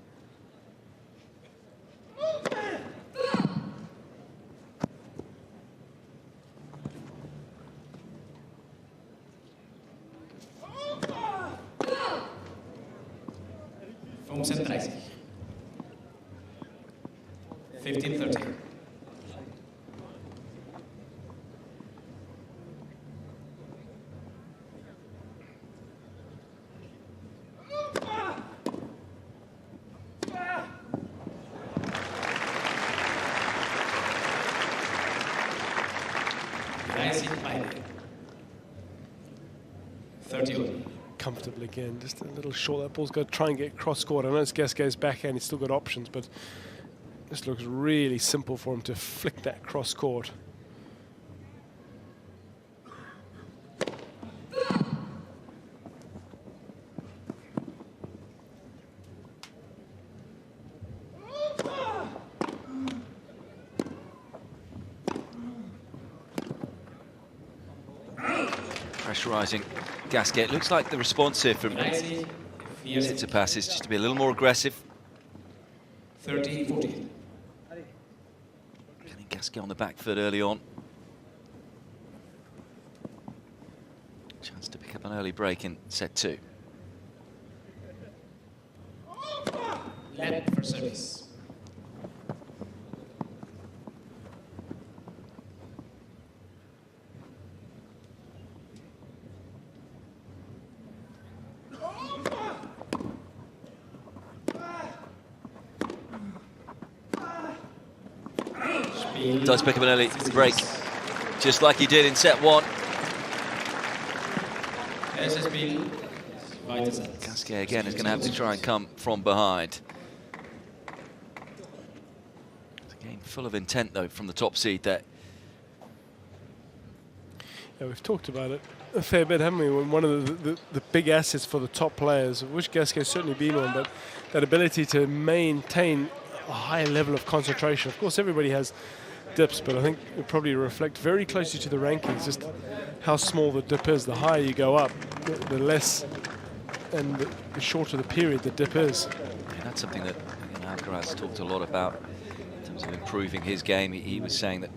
$15:30. 15:30. Comfortable again, just a little short. That ball's got to try and get cross court. I know it's Gasquet's backhand, he's still got options, but this looks really simple for him to flick that cross court. Pressurising Gasquet. Looks like the response here from Tsitsipas is just to be a little more aggressive. 30-40. Getting Gasquet on the back foot early on. Chance to pick up an early break in set 2. Left for service. Does pick up an early break, just like he did in set 1. Gasquet again is going to have to try and come from behind. It's a game full of intent, though, from the top seed there. Yeah, we've talked about it a fair bit, haven't we? When one of the big assets for the top players, of which Gasquet's certainly been one, but that ability to maintain a high level of concentration. Of course, everybody has dips, but I think it probably reflect very closely to the rankings, just how small the dip is. The higher you go up, the less and the shorter the period the dip is. Yeah, that's something that Alcaraz talked a lot about in terms of improving his game. He was saying that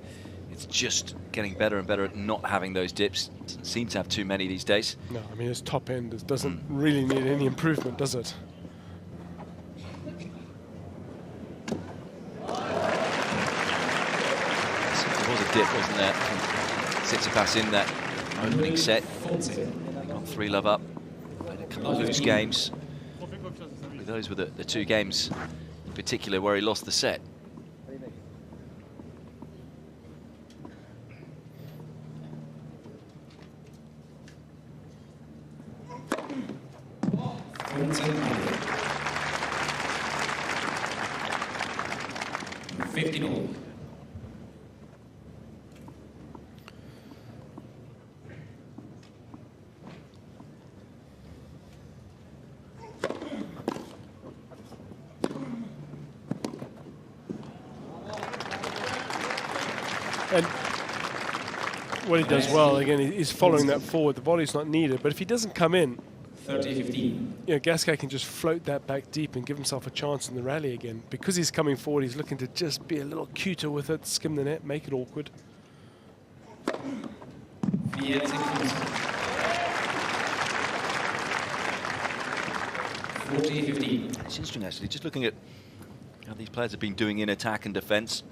it's just getting better and better at not having those dips. Doesn't seem to have too many these days. No, I mean, his top end doesn't really need any improvement, does it? Dip, wasn't there, from Tsitsipas in that opening set. Got 3-love up, played a couple of loose games. Probably those were the 2 games in particular where he lost the set. And what he does well, again, he's following that forward. The volley's not needed, but if he doesn't come in, 30-15. You know, Gasquet can just float that back deep and give himself a chance in the rally again. Because he's coming forward, he's looking to just be a little cuter with it, skim the net, make it awkward. 40. 40-15. It's interesting, actually, just looking at how these players have been doing in attack and defence.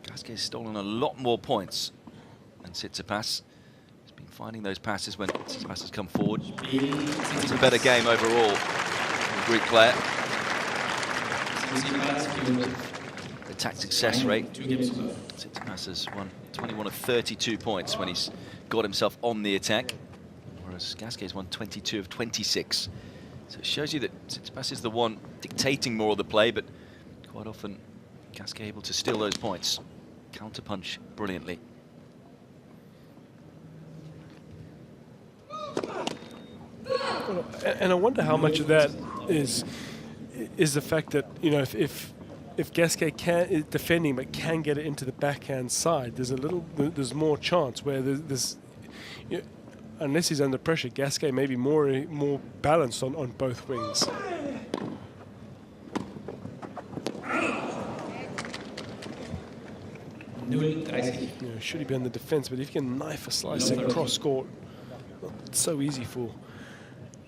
Gasquet has stolen a lot more points than Tsitsipas. He's been finding those passes when Tsitsipas has come forward. It's a better game overall from the Greek player. Attack success rate. Tsitsipas has won 21 of 32 points when he's got himself on the attack, whereas Gasquet's won 22 of 26. So it shows you that Tsitsipas is the one dictating more of the play, but quite often Gasquet able to steal those points. Counterpunch brilliantly. And I wonder how much of that is the fact that, you know, if Gasquet is defending but can get it into the backhand side, there's more chance where there's you know, unless he's under pressure, Gasquet may be more balanced on both wings. You know, should he be on the defense? But if he can knife a slice across court, it's so easy for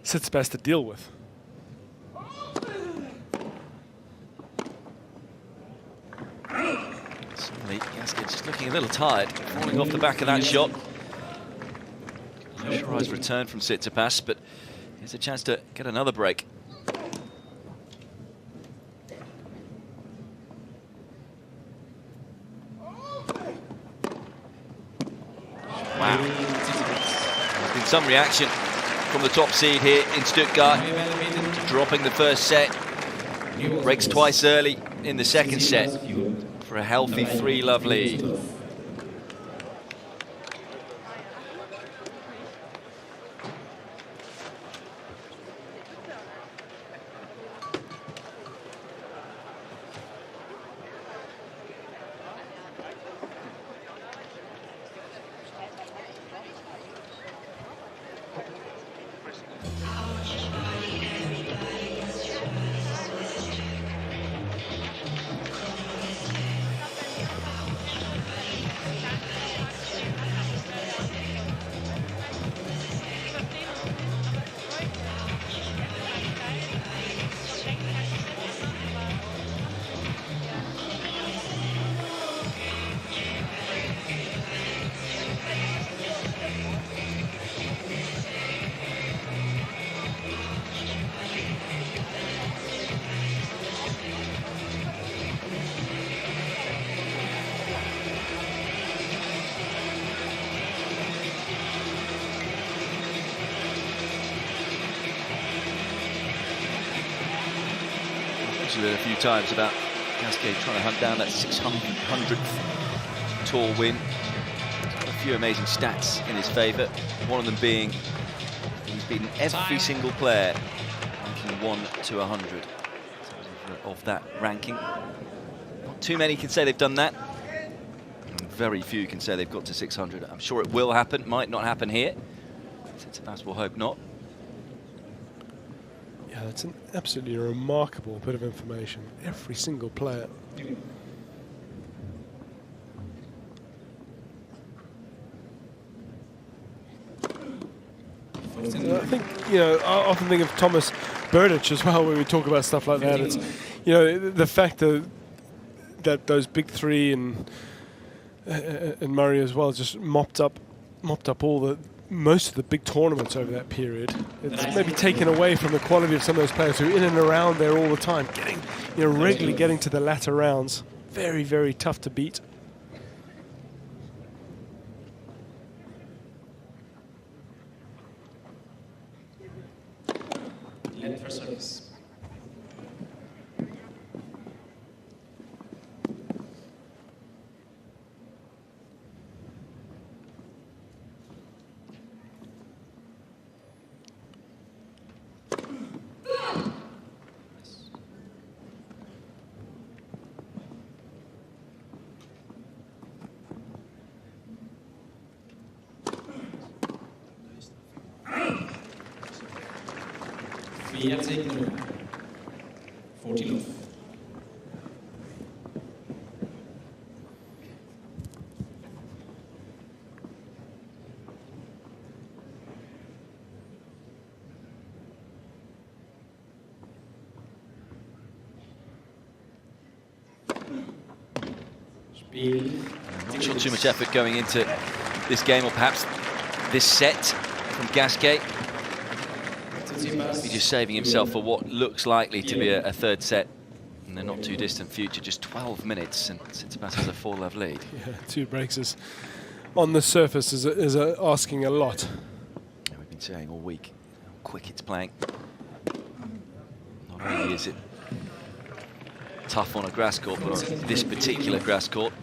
Tsitsipas to deal with. Suddenly, Gasquet just looking a little tired, falling off the back of that shot. Pressurised return from Tsitsipas, but here's a chance to get another break. Wow. There's been some reaction from the top seed here in Stuttgart, dropping the first set. Breaks twice early in the second set for a healthy 3-love lead. A few times about Gasquet trying to hunt down that 600th tour win. He's got a few amazing stats in his favour. One of them being he's beaten every single player ranking 1 to 100 of that ranking. Not too many can say they've done that. And very few can say they've got to 600. I'm sure it will happen. Might not happen here. Tsitsipas will hope not. Yeah, that's an absolutely remarkable bit of information. Every single player. And I think, you know, I often think of Thomas Berdych as well when we talk about stuff like that. It's, you know, the fact that those big three and Murray as well just mopped up all most of the big tournaments over that period. It's maybe taken away from the quality of some of those players who are in and around there all the time, regularly getting to the latter rounds. Very, very tough to beat. Let for service. Fiat 40 love. Spiel. I'm not sure too much effort going into this game, or perhaps this set from Gasquet. Tsitsipas. He's just saving himself for what looks likely to be a third set in the not too distant future. Just 12 minutes, and Tsitsipas has a 4-love lead. Yeah, 2 breaks is on the surface is asking a lot. And we've been saying all week how quick it's playing. Not only is it tough on a grass court, but on this particular grass court,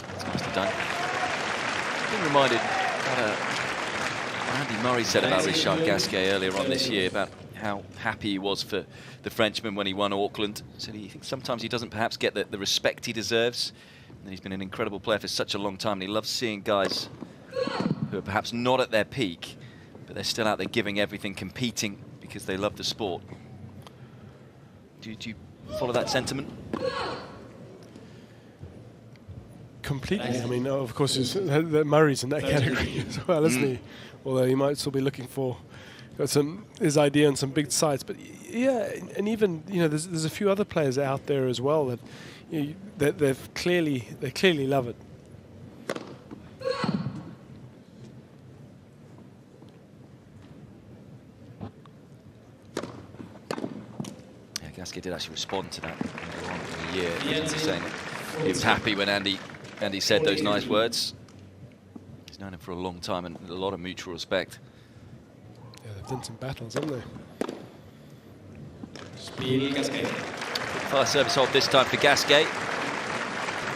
it's nicely done. Been reminded what Andy Murray said about Richard Gasquet earlier on this year, about how happy he was for the Frenchman when he won Auckland. Said he thinks sometimes he doesn't perhaps get the respect he deserves. And he's been an incredible player for such a long time, and he loves seeing guys who are perhaps not at their peak, but they're still out there giving everything, competing because they love the sport. Do you follow that sentiment? Completely. I mean, of course, Murray's in that category as well, isn't he? Although he might still be looking for his idea on some big sites. But yeah, and even there's a few other players out there as well that that they clearly love it. Yeah, Gasquet did actually respond to that earlier on in the year. He was saying he was happy when Andy said those nice words. He's known him for a long time and a lot of mutual respect. Yeah, they've done some battles, haven't they? Spiel Gasquet. Fast service hold this time for Gasquet.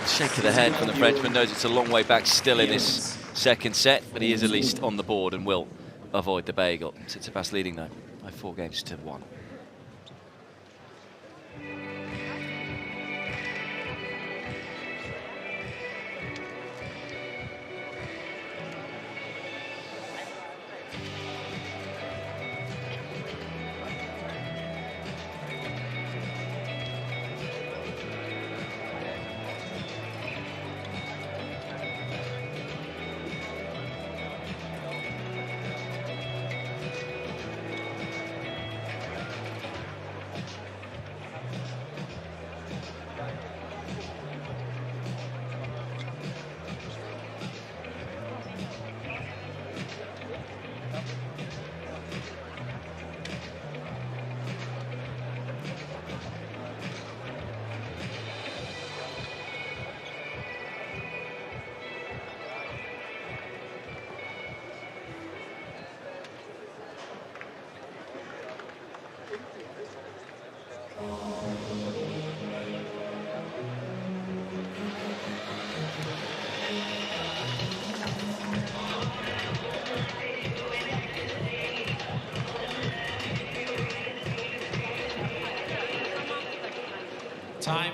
Shake of the head from the Frenchman, knows it's a long way back still in this second set, but he is at least on the board and will avoid the bagel. Tsitsipas leading though by 4 games to 1. Time.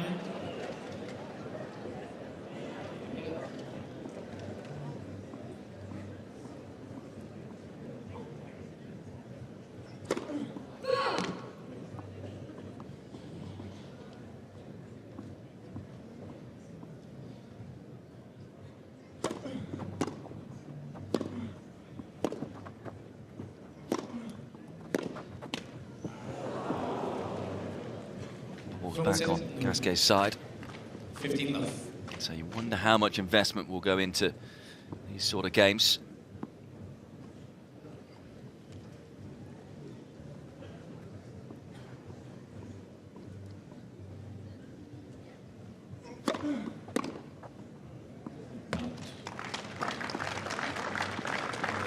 Back on Gasquet's side. 15 love. So you wonder how much investment will go into these sort of games.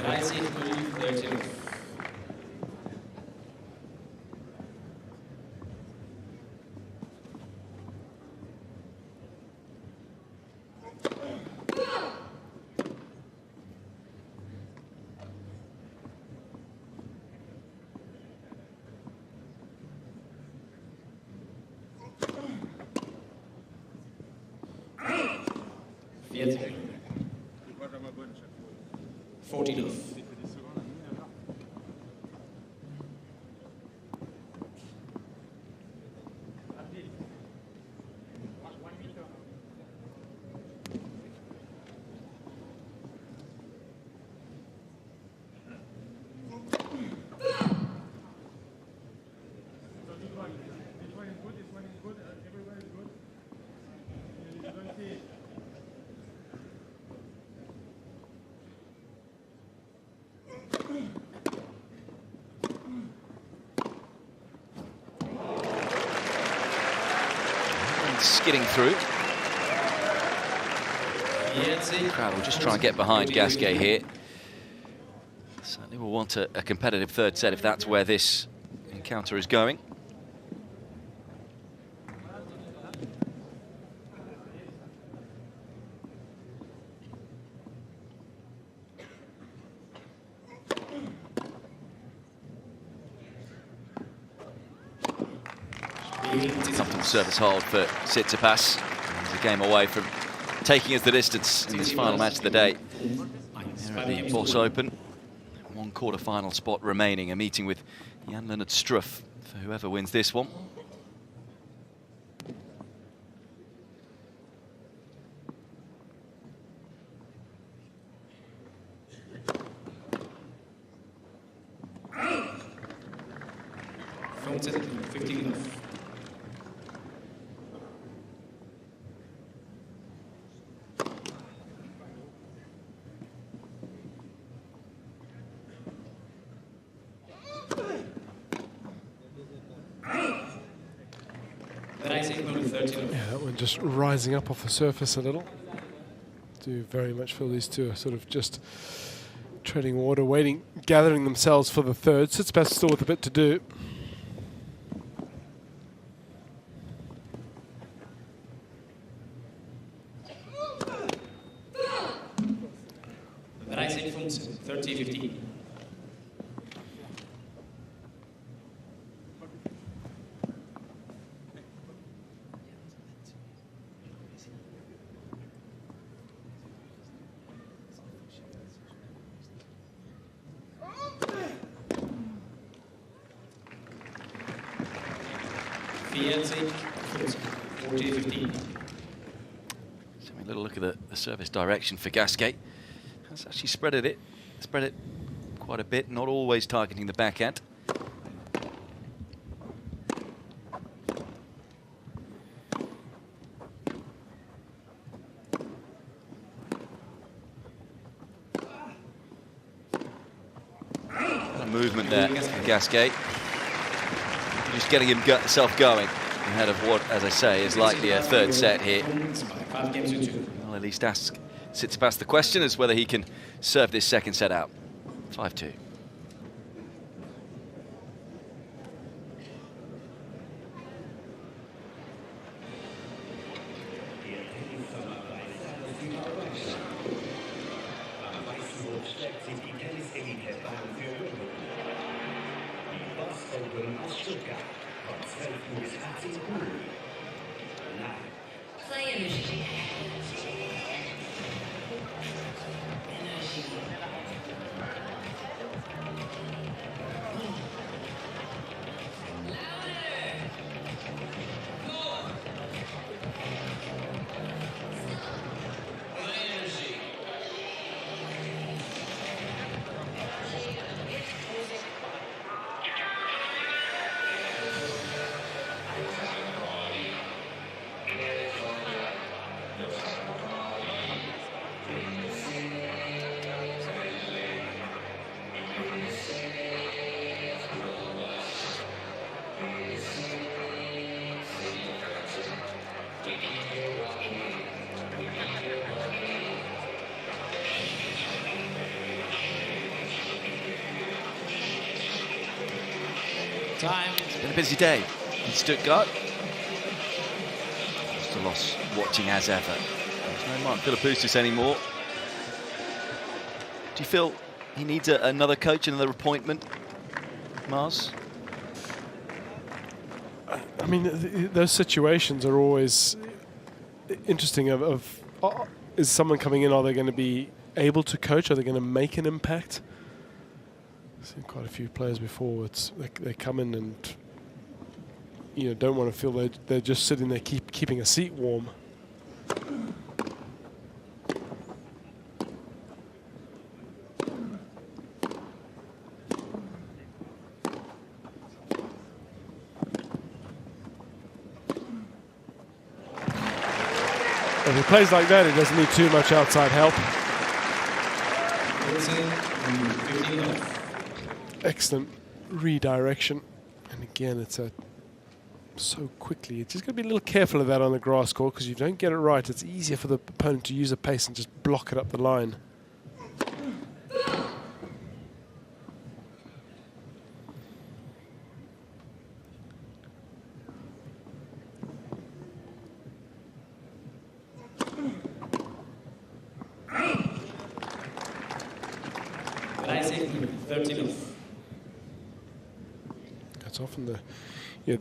Rallies 30 love. Jetzt. 40 love. skidding through. The Crowd will just try and get behind Gasquet here. Certainly will want a competitive third set if that's where this encounter is going. Comfortable service hold for Tsitsipas. He's a game away from taking us the distance in this final match of the day. Here at the Boss Open, one quarter-final spot remaining, a meeting with Jan-Lennard Struff for whoever wins this one. From 15 love. Yeah, that one just rising up off the surface a little. Do very much feel these two are sort of just treading water, waiting, gathering themselves for the third. Tsitsipas still with a bit to do. Rising from 30-15. A little look at the service direction for Gasquet. Has actually spread it quite a bit, not always targeting the backhand. A movement there for Gasquet. Just getting himself going ahead of what, as I say, is likely a third set here. I'll at least ask Tsitsipas the question as whether he can serve this second set out. 5-2. It's been a busy day in Stuttgart. Just a loss watching as ever. There's no Mark Philippoussis anymore. Do you feel he needs another coach, another appointment, Mars? I mean, those situations are always interesting. Is someone coming in? Are they going to be able to coach? Are they going to make an impact? I've seen quite a few players before. They come in and don't want to feel they're just sitting there keeping a seat warm. If he plays like that, he doesn't need too much outside help. Excellent redirection. And again, it's a so quickly. You just got to be a little careful of that on the grass court, because if you don't get it right, it's easier for the opponent to use a pace and just block it up the line. Rising 13 off. That's often the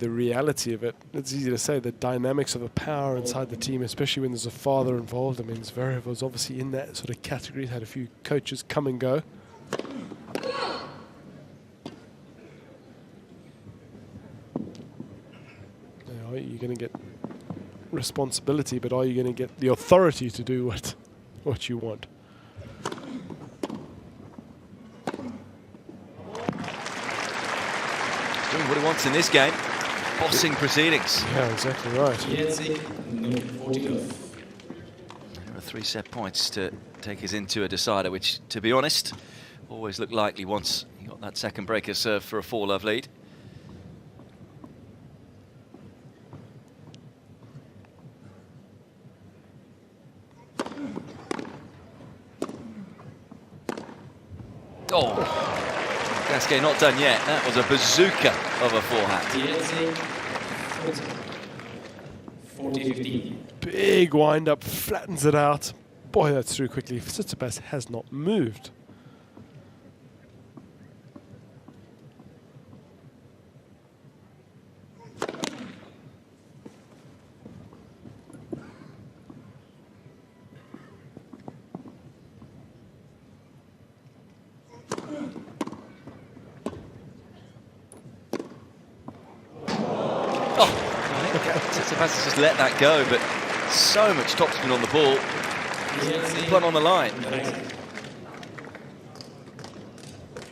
reality of it. It's easy to say the dynamics of the power inside the team, especially when there's a father involved. I mean, Zverev was obviously in that sort of category. Had a few coaches come and go. Now, are you going to get responsibility, but are you going to get the authority to do what you want? Doing what he wants in this game. Bossing proceedings. Yeah, exactly right. 14 off. There are 3 set points to take us into a decider, which, to be honest, always looked likely once he got that second breaker serve for a 4-love lead. Oh! Gasquet not done yet. That was a bazooka of a forehand. 40-15. Big wind up, flattens it out. Boy, that's through quickly. Tsitsipas has not moved. Tsitsipas has just let that go, but so much topspin on the ball. Fun on the line.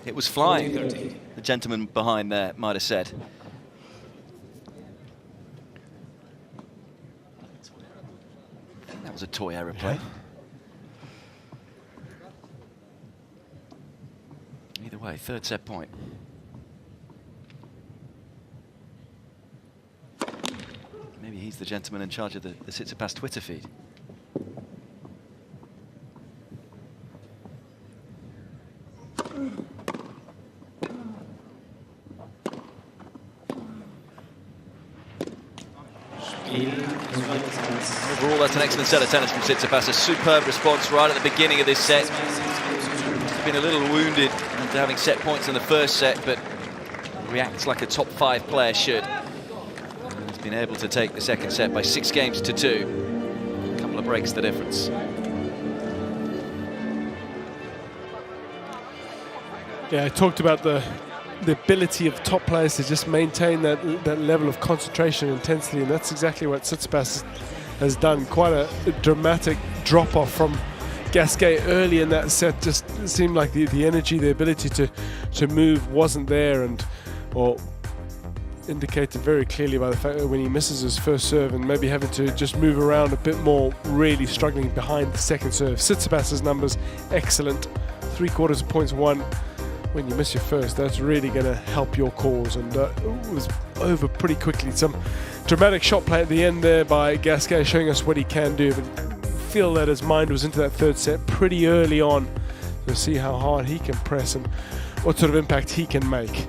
It was flying, the gentleman behind there might have said. I think that was a toy aeroplane. Either way, 3rd set point. Maybe he's the gentleman in charge of the Tsitsipas Twitter feed. Overall, that's an excellent set of tennis from Tsitsipas. A superb response right at the beginning of this set. He's been a little wounded after having set points in the first set, but reacts like a top 5 player should. He's been able to take the second set by 6 games to 2. A couple of breaks the difference. Yeah, I talked about the ability of top players to just maintain that level of concentration and intensity, and that's exactly what Tsitsipas has done. Quite a dramatic drop-off from Gasquet early in that set. Just seemed like the energy, the ability to move wasn't there, or indicated very clearly by the fact that when he misses his first serve and maybe having to just move around a bit more, really struggling behind the second serve. Tsitsipas's numbers excellent, 3/4 points won. When you miss your first, that's really going to help your cause, and it was over pretty quickly. Some dramatic shot play at the end there by Gasquet, showing us what he can do, but feel that his mind was into that 3rd set pretty early on to see how hard he can press and what sort of impact he can make.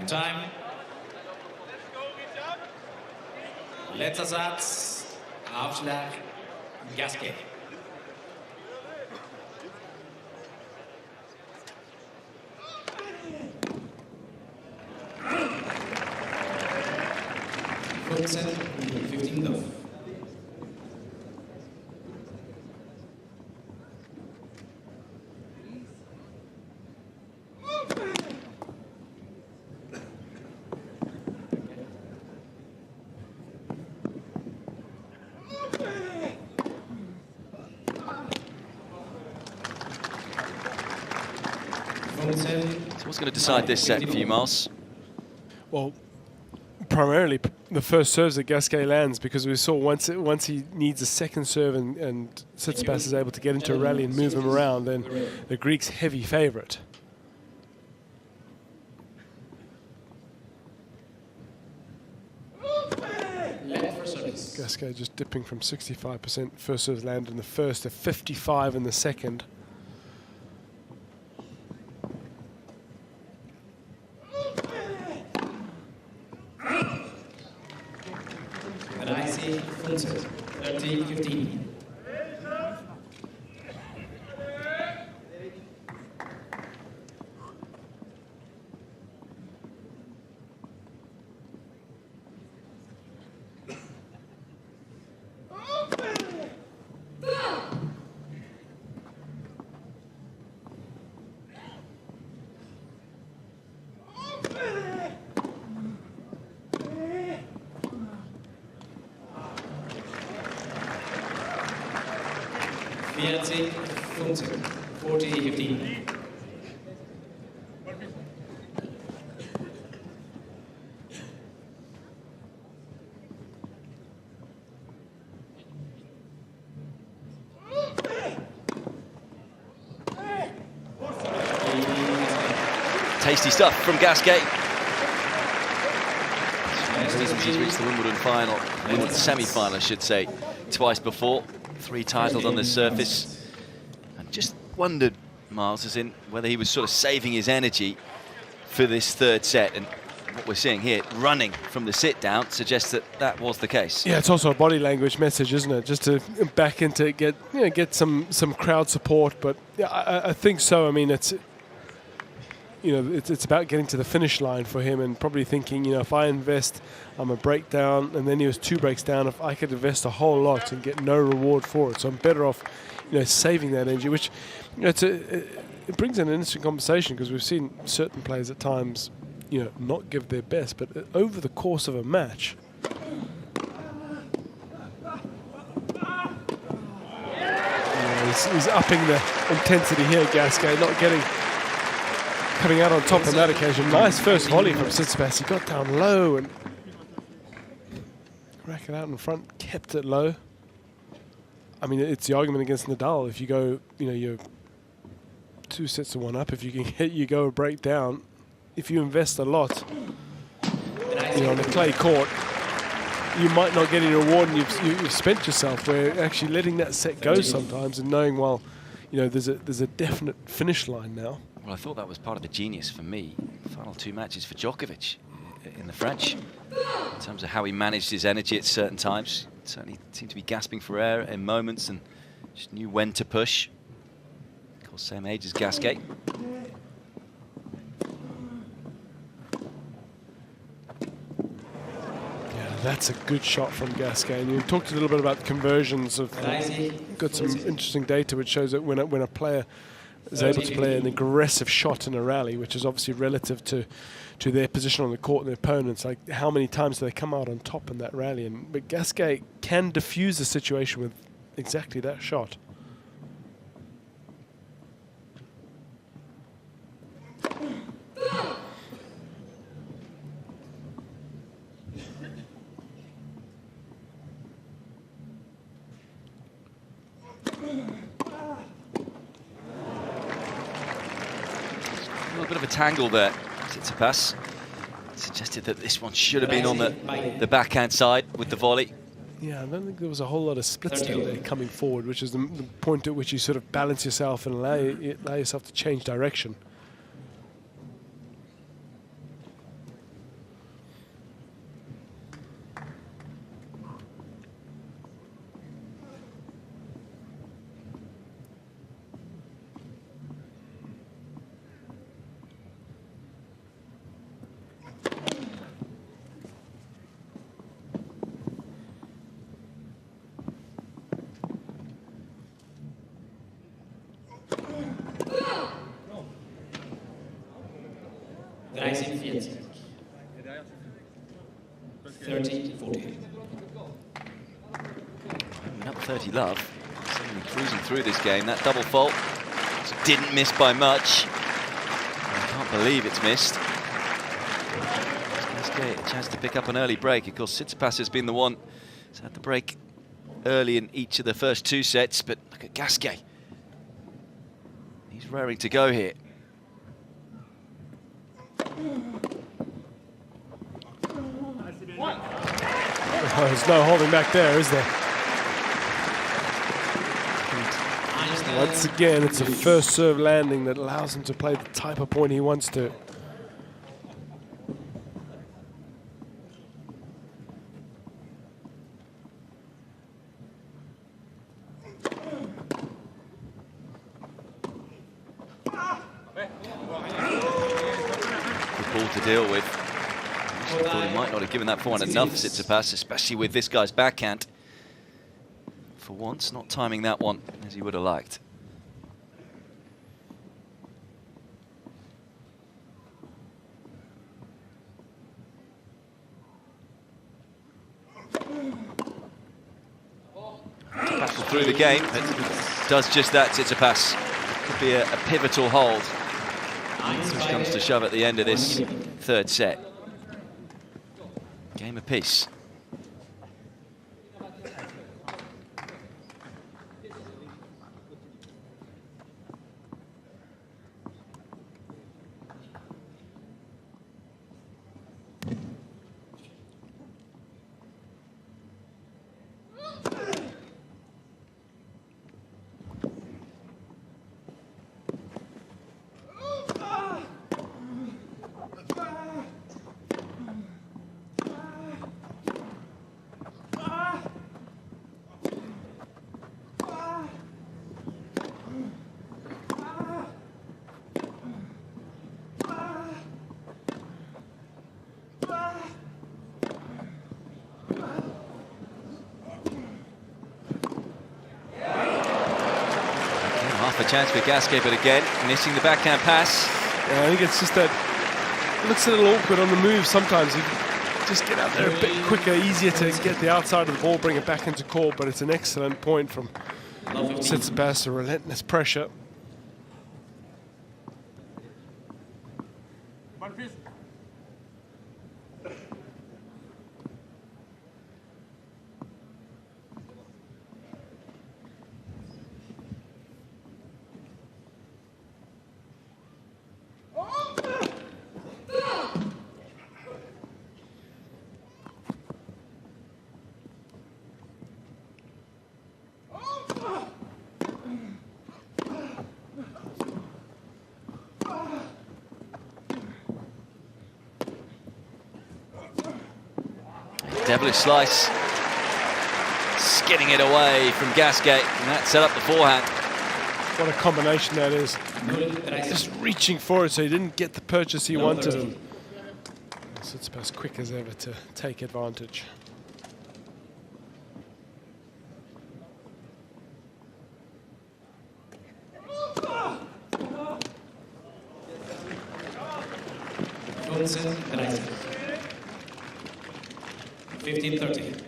Time. Letzter Satz. Aufschlag. Gasquet. 15 love. So what's going to decide this set for you, Miles? Well, primarily the first serves that Gasquet lands, because we saw once he needs a second serve and Tsitsipas is able to get into a rally and move him around, then the Greek's heavy favourite. Gasquet just dipping from 65% first serves land in the first to 55 in the second. Rallies 30-15. Fiat 40-15. Tasty stuff from Gasquet. He's reached the Wimbledon final, Wimbledon semi-final, I should say, twice before. 3 titles on this surface. And just wondered, Miles, as in whether he was sort of saving his energy for this third set. And what we're seeing here, running from the sit down, suggests that that was the case. Yeah, it's also a body language message, isn't it? Just to back into get some crowd support. But yeah, I think so. I mean, it's about getting to the finish line for him, and probably thinking, if I invest, I'm a breakdown, and then he was 2 breaks down. If I could invest a whole lot and get no reward for it, so I'm better off, saving that energy. Which, it brings in an interesting conversation, because we've seen certain players at times, not give their best, but over the course of a match, he's upping the intensity here. Gasquet coming out on top on that occasion. Nice first volley from Tsitsipas. He got down low and rack it out in front, kept it low. I mean, it's the argument against Nadal. If you go, you're 2 sets to 1 up. If you can you go a break down. If you invest a lot, on a clay court, you might not get any reward, and you've spent yourself. Where actually letting that set go sometimes, and knowing, well, there's a definite finish line now. Well, I thought that was part of the genius for me. Final 2 matches for Djokovic in the French, in terms of how he managed his energy at certain times. Certainly seemed to be gasping for air in moments and just knew when to push. Of course, same age as Gasquet. Yeah, that's a good shot from Gasquet. And you talked a little bit about conversions. Got some interesting data which shows that when a player is able to play an aggressive shot in a rally, which is obviously relative to their position on the court and their opponents, like how many times do they come out on top in that rally. But Gasquet can diffuse the situation with exactly that shot. A little bit of a tangle there. Tsitsipas suggested that this one should have been on the backhand side with the volley. Yeah, I don't think there was a whole lot of splits down there coming forward, which is the point at which you sort of balance yourself and allow yourself to change direction. 30-40. 30-40. Up 30 love. Certainly cruising through this game. That double fault didn't miss by much. I can't believe it's missed. Gasquet a chance to pick up an early break. Of course, Tsitsipas has been the one who's had the break early in each of the first 2 sets, but look at Gasquet. He's raring to go here. Oh, there's no holding back there, is there? Once again, it's a first serve landing that allows him to play the type of point he wants to. Good ball to deal with. I thought he might not have given that forehand enough, Tsitsipas, especially with this guy's backhand. For once, not timing that one as he would have liked. Battle through the game, but does just that, Tsitsipas. Could be a pivotal hold. Which comes to shove at the end of this 3rd set. Game apiece. A chance for Gasquet, but again, missing the backhand pass. Yeah, I think it's just that it looks a little awkward on the move sometimes. You just get out there a bit quicker, easier to get the outside of the ball, bring it back into court, but it's an excellent point from Tsitsipas, a relentless pressure. Devilish slice, skidding it away from Gasquet, and that set up the forehand. What a combination that is. Just reaching for it so he didn't get the purchase he wanted. And Tsitsipas quick as ever to take advantage. Johnson, 15-30.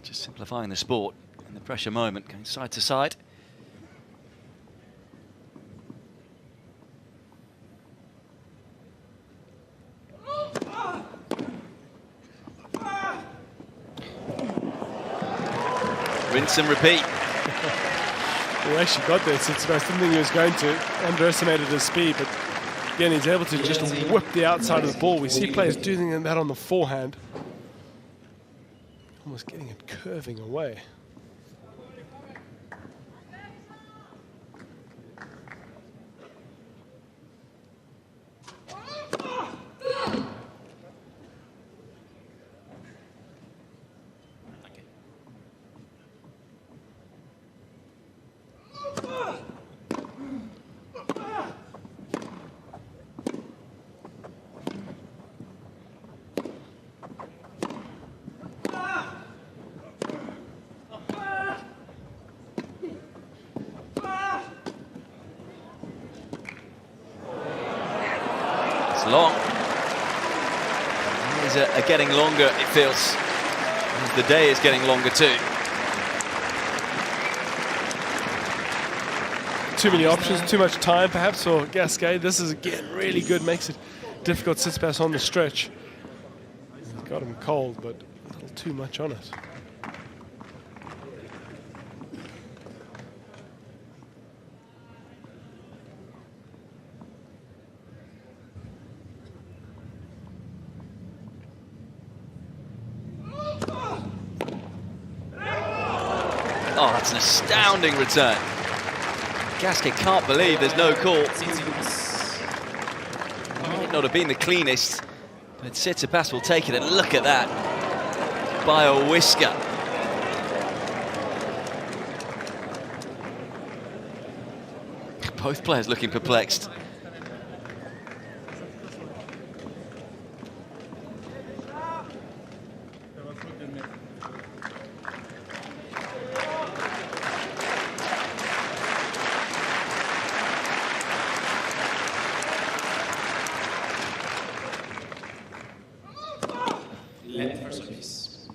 Just simplifying the sport in the pressure moment, going side to side. Rinse and repeat. He actually got there. Tsitsipas didn't think he was going to. Underestimated his speed, but again, he's able to just whip the outside of the ball. We see players doing that on the forehand. Almost getting it curving away. long. These are getting longer, it feels. As the day is getting longer too. Too many options, too much time perhaps for Gasquet. This is again really good, makes it difficult. Tsitsipas on the stretch. He's got him cold, but a little too much on it. Oh, that's an astounding return. Gasquet can't believe there's no call. Tsitsipas. Might not have been the cleanest, but Tsitsipas will take it, and look at that. By a whisker. Both players looking perplexed. Left for service.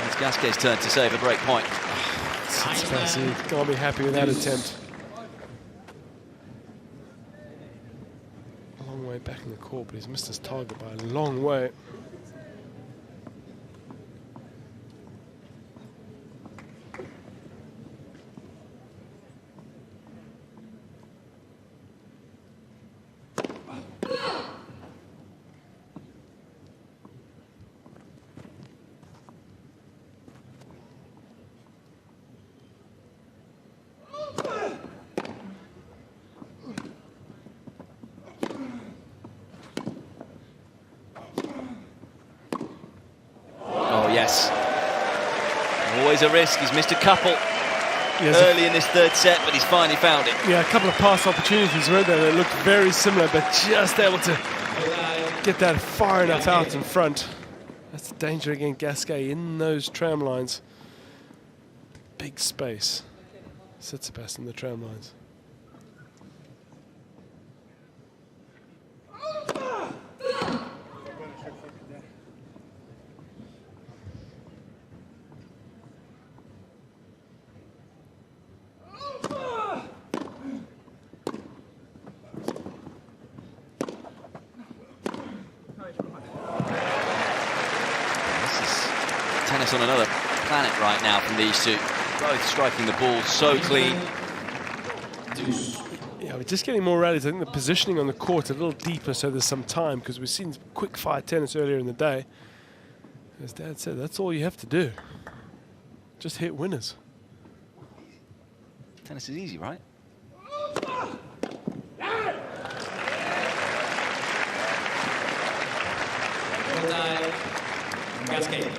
It's Gasquet's turn to save a break point. Tsitsipas, he can't be happy with that attempt. A long way back in the court, but he's missed his target by a long way. Yes. Always a risk. He's missed a couple Yes, early in this third set, but he's finally found it. yeah, a couple of pass opportunities were there that looked very similar, but just able to get that far enough out in front. That's the danger again, Gasquet in those tram lines. Big space. Tsitsipas in the tram lines. Tennis on another planet right now from these two. Both striking the ball so clean. Yeah, we're just getting more rallies. I think the positioning on the court a little deeper, so there's some time, because we've seen quick fire tennis earlier in the day. As Dad said, that's all you have to do. Just hit winners. Tennis is easy, right? Full time. Gasquet.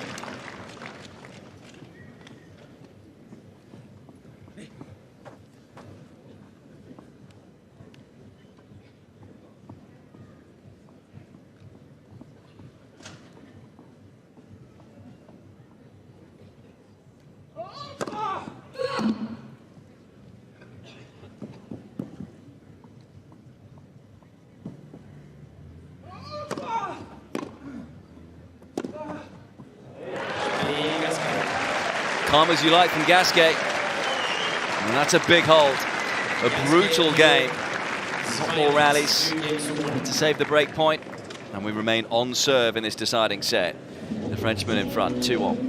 Calm as you like from Gasquet. And that's a big hold. A brutal game. Not more rallies to save the break point. And we remain on serve in this deciding set. The Frenchman in front, 2-1.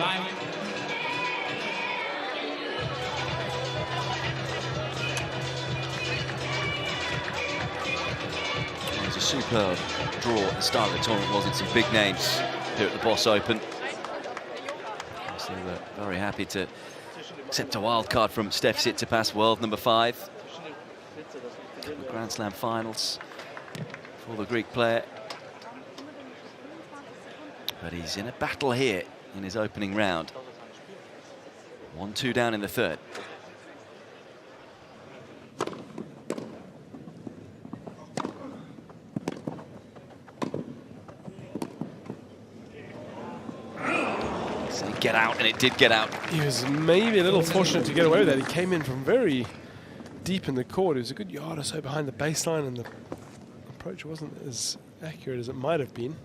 Time. It was a superb draw at the start of the tournament, wasn't it? Some big names here at the Boss Open. So we're very happy to accept a wild card from Steph Tsitsipas, world number 5. Grand Slam finals for the Greek player. But he's in a battle here in his opening round. 1-2 down in the third. So get out, and it did get out. He was maybe a little fortunate to get away with that. He came in from very deep in the court. It was a good yard or so behind the baseline, and the approach wasn't as accurate as it might have been.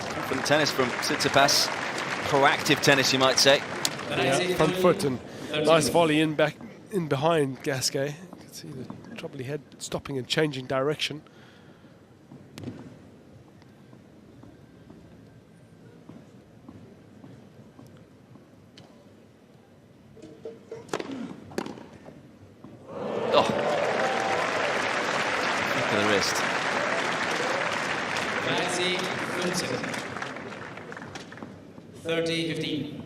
Confident tennis from Tsitsipas. Proactive tennis, you might say. Yeah, front foot and nice volley in back in behind Gasquet. You can see the trouble he had stopping and changing direction. Oh, look at the wrist. 30-15. He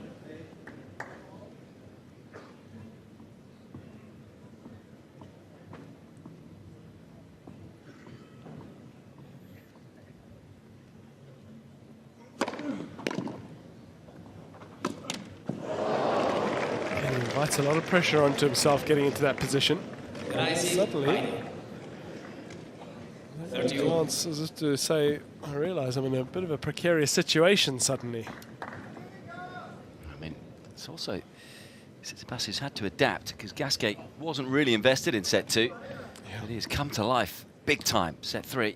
invites a lot of pressure onto himself getting into that position. Suddenly, that glance as if to say, I realise I'm in a bit of a precarious situation suddenly. I mean, it's also Tsitsipas has had to adapt because Gasquet wasn't really invested in set 2. But he has come to life big time, set 3.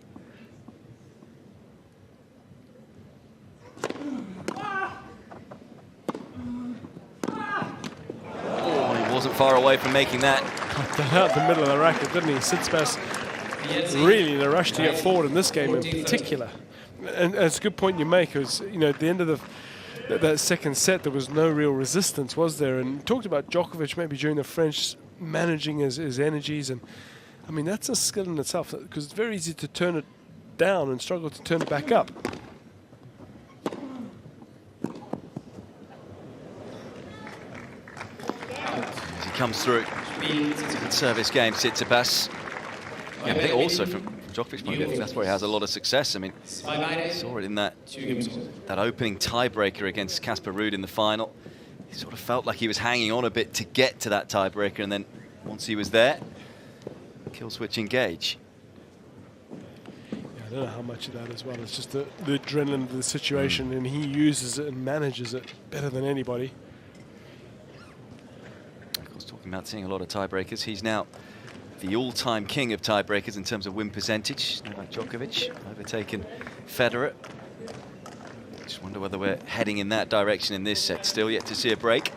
Oh, he wasn't far away from making that. Got that out the middle of the racket, didn't he? Tsitsipas really in a rush to get forward in this game in particular. And it's a good point you make, because you know at the end of that second set there was no real resistance, was there? And talked about Djokovic maybe during the French managing his energies, and I mean that's a skill in itself, because it's very easy to turn it down and struggle to turn it back up. As he comes through, good service game, Tsitsipas. Yeah, I think also from Djokovic's point of view, I think that's where he has a lot of success. I mean, saw it in that opening tiebreaker against Casper Ruud in the final. He sort of felt like he was hanging on a bit to get to that tiebreaker, and then once he was there, kill switch engage. Yeah, I don't know how much of that as well. It's just the adrenaline of the situation, and he uses it and manages it better than anybody. Of course, talking about seeing a lot of tiebreakers, he's now the all-time king of tiebreakers in terms of win percentage. Novak Djokovic overtaken Federer. Just wonder whether we're heading in that direction in this set. Still yet to see a break.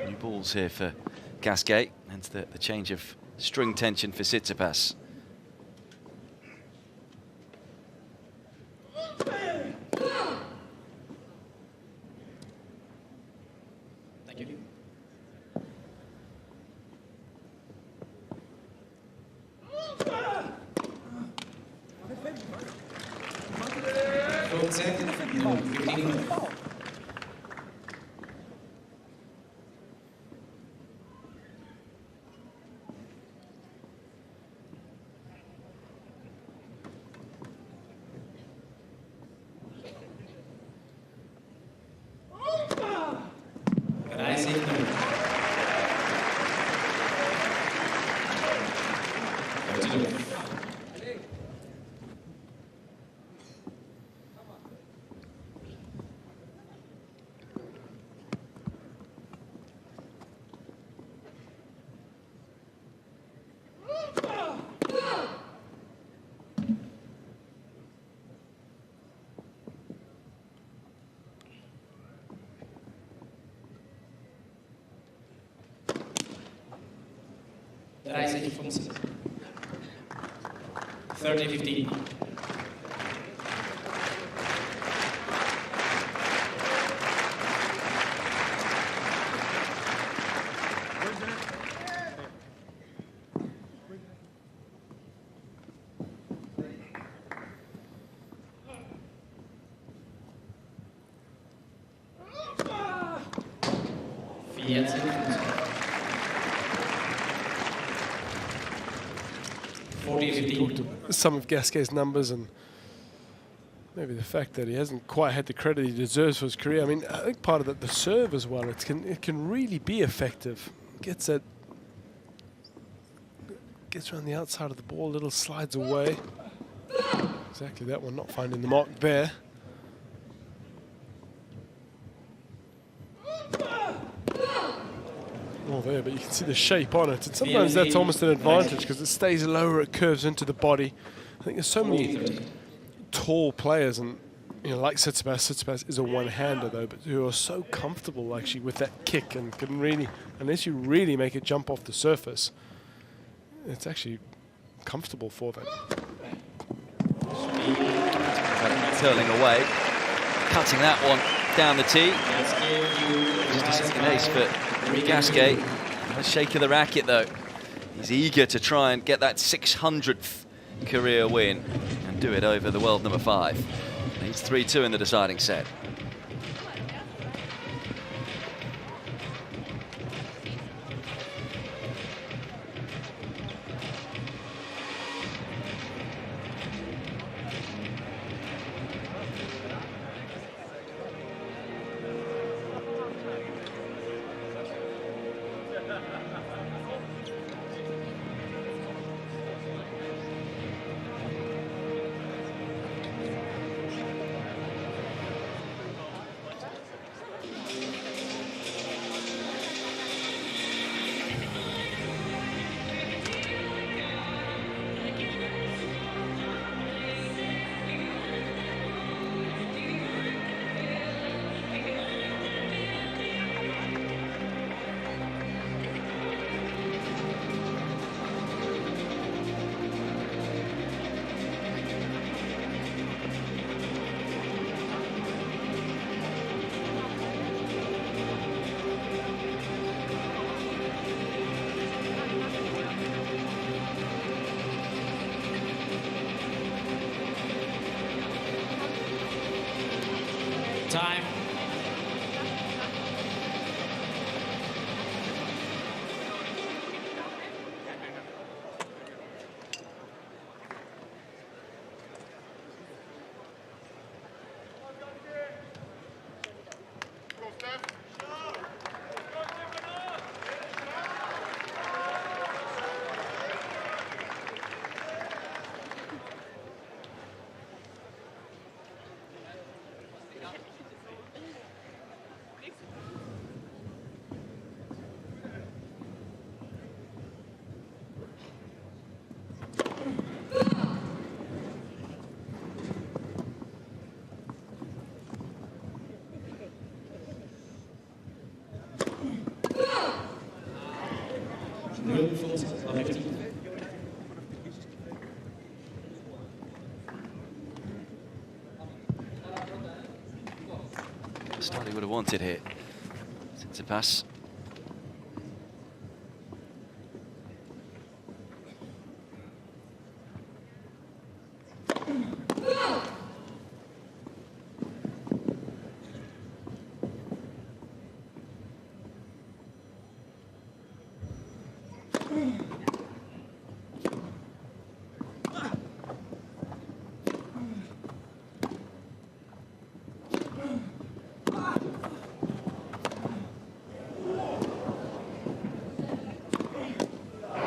New balls here for Gasquet, hence the change of string tension for Tsitsipas. 30-15. 30-15. Some of Gasquet's numbers and maybe the fact that he hasn't quite had the credit he deserves for his career. I mean, I think part of the serve as well. It can really be effective. Gets around the outside of the ball, little slides away. Exactly that one, not finding the mark there. Oh, there, but you can see the shape on it. And sometimes that's almost an advantage because it stays lower, it curves into the body. I think there's so many tall players, and like Tsitsipas. Tsitsipas is a one-hander though, but who are so comfortable actually with that kick and can really, unless you really make it jump off the surface, it's actually comfortable for them. Curling away, cutting that one down the tee. Just a second ace for Gasquet. A shake of the racket though. He's eager to try and get that 600th career win and do it over the world number 5. He's 3-2 in the deciding set. Time. Style he would have wanted here. Tsitsipas.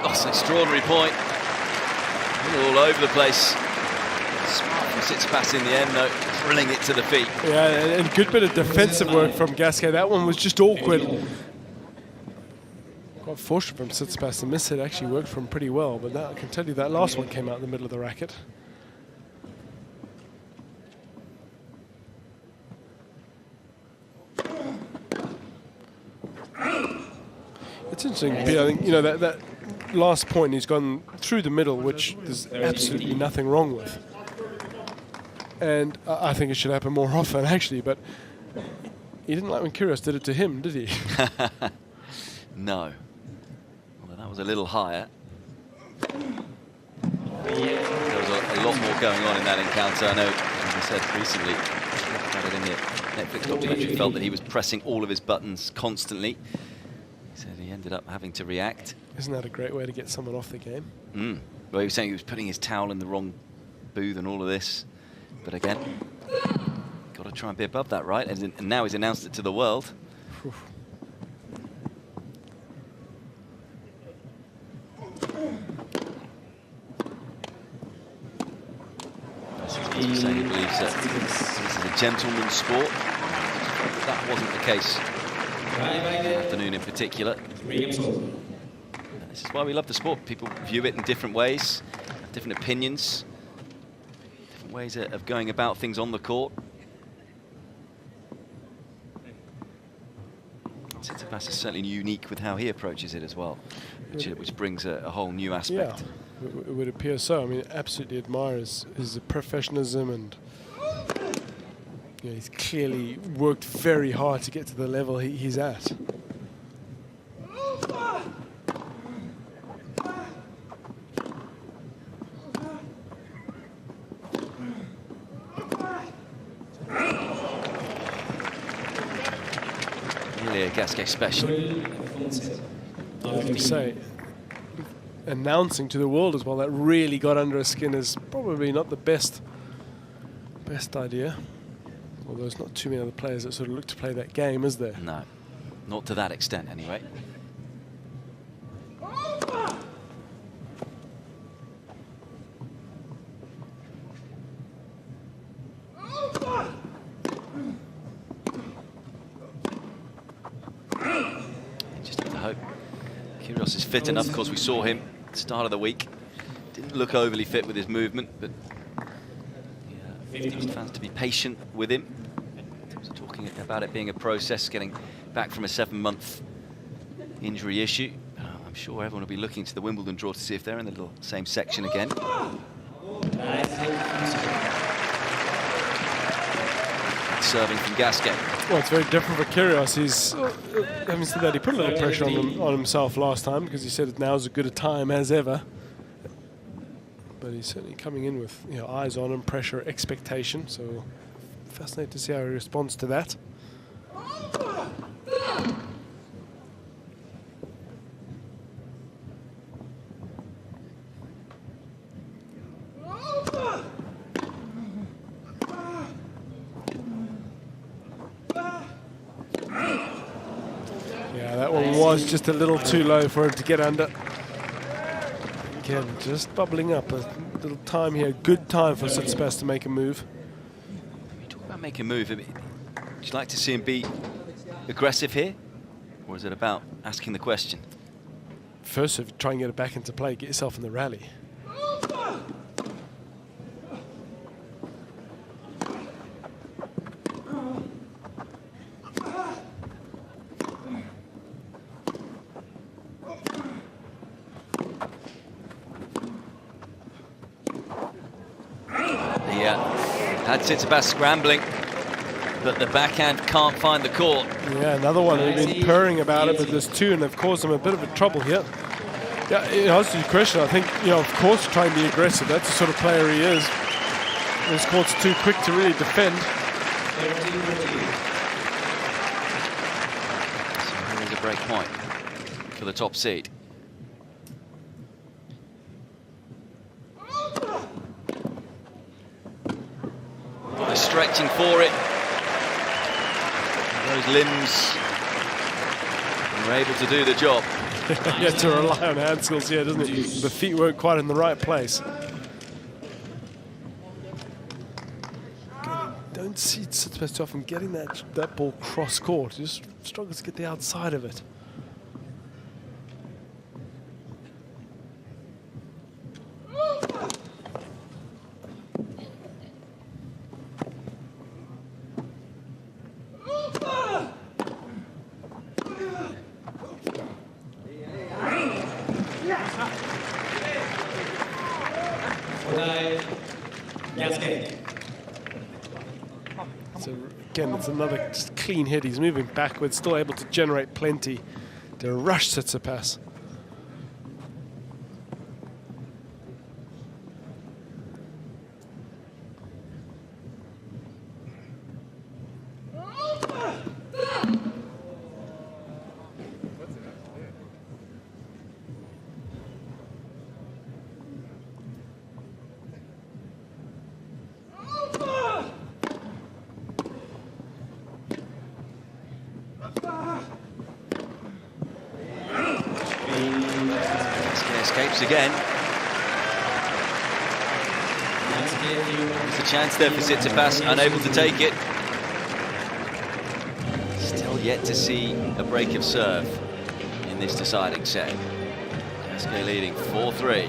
It's an extraordinary point. All over the place. Smart from Tsitsipas in the end, though, drilling it to the feet. Yeah, and good bit of defensive work from Gasquet. That one was just awkward. Quite fortunate from Tsitsipas. The miss hit actually worked for him pretty well, but that, I can tell you that last one came out in the middle of the racket. It's interesting, Pete, I think, that last point, he's gone through the middle, which there's absolutely nothing wrong with. And I think it should happen more often, actually. But he didn't like when Kyrgios did it to him, did he? No. Well, that was a little higher. There was a lot more going on in that encounter. I know, as I said recently, in the Netflix documentary, felt that he was pressing all of his buttons constantly. He said he ended up having to react. Isn't that a great way to get someone off the game? Well, he was saying he was putting his towel in the wrong booth and all of this. But again, got to try and be above that, right? And now he's announced it to the world. He's saying he believes that this is a gentleman's sport. That wasn't the case this afternoon in particular. This is why we love the sport. People view it in different ways, different opinions, different ways of going about things on the court. Tsitsipas is certainly unique with how he approaches it as well, which brings a whole new aspect. Yeah. It would appear so. I mean, absolutely admire his professionalism, and he's clearly worked very hard to get to the level he's at. Really a Gasquet special. I was going to say, announcing to the world as well, that really got under his skin, is probably not the best idea. Although there's not too many other players that sort of look to play that game, is there? No, not to that extent anyway. Just have to hope Kyrgios is fit enough. Of course, we saw him at the start of the week. Didn't look overly fit with his movement, but fans to be patient with him. He was talking about it being a process, getting back from a 7-month injury issue. I'm sure everyone will be looking to the Wimbledon draw to see if they're in the little same section again. Serving from Gasquet. Well, it's very different for Kyrgios. He's, having said that, he put a little pressure on himself last time, because he said now is as good a time as ever. But he's certainly coming in with eyes on him, pressure, expectation. So fascinating to see how he responds to that. Yeah, that one was just a little too low for him to get under. Again, just bubbling up a little time here. Good time for Tsitsipas to make a move. When you talk about make a move, would you like to see him be aggressive here? Or is it about asking the question? First, try and get it back into play. Get yourself in the rally. Had Tsitsipas scrambling, but the backhand can't find the court. Yeah, another one. We've been purring about it, but there's two, and they've caused him a bit of a trouble here. Yeah, it answers your question. I think, of course, try and be aggressive. That's the sort of player he is. This court's too quick to really defend. So here's a break point for the top seed. Stretching for it. Those limbs are able to do the job. He had to rely on hand skills here, doesn't he? The feet weren't quite in the right place. Don't see Tsitsipas too often getting that ball cross court. He just struggles to get the outside of it. Again, it's another just clean hit. He's moving backwards, still able to generate plenty to rush Tsitsipas. Escapes again. There's a chance there for Tsitsipas, unable to take it. Still yet to see a break of serve in this deciding set. Gasquet leading 4-3.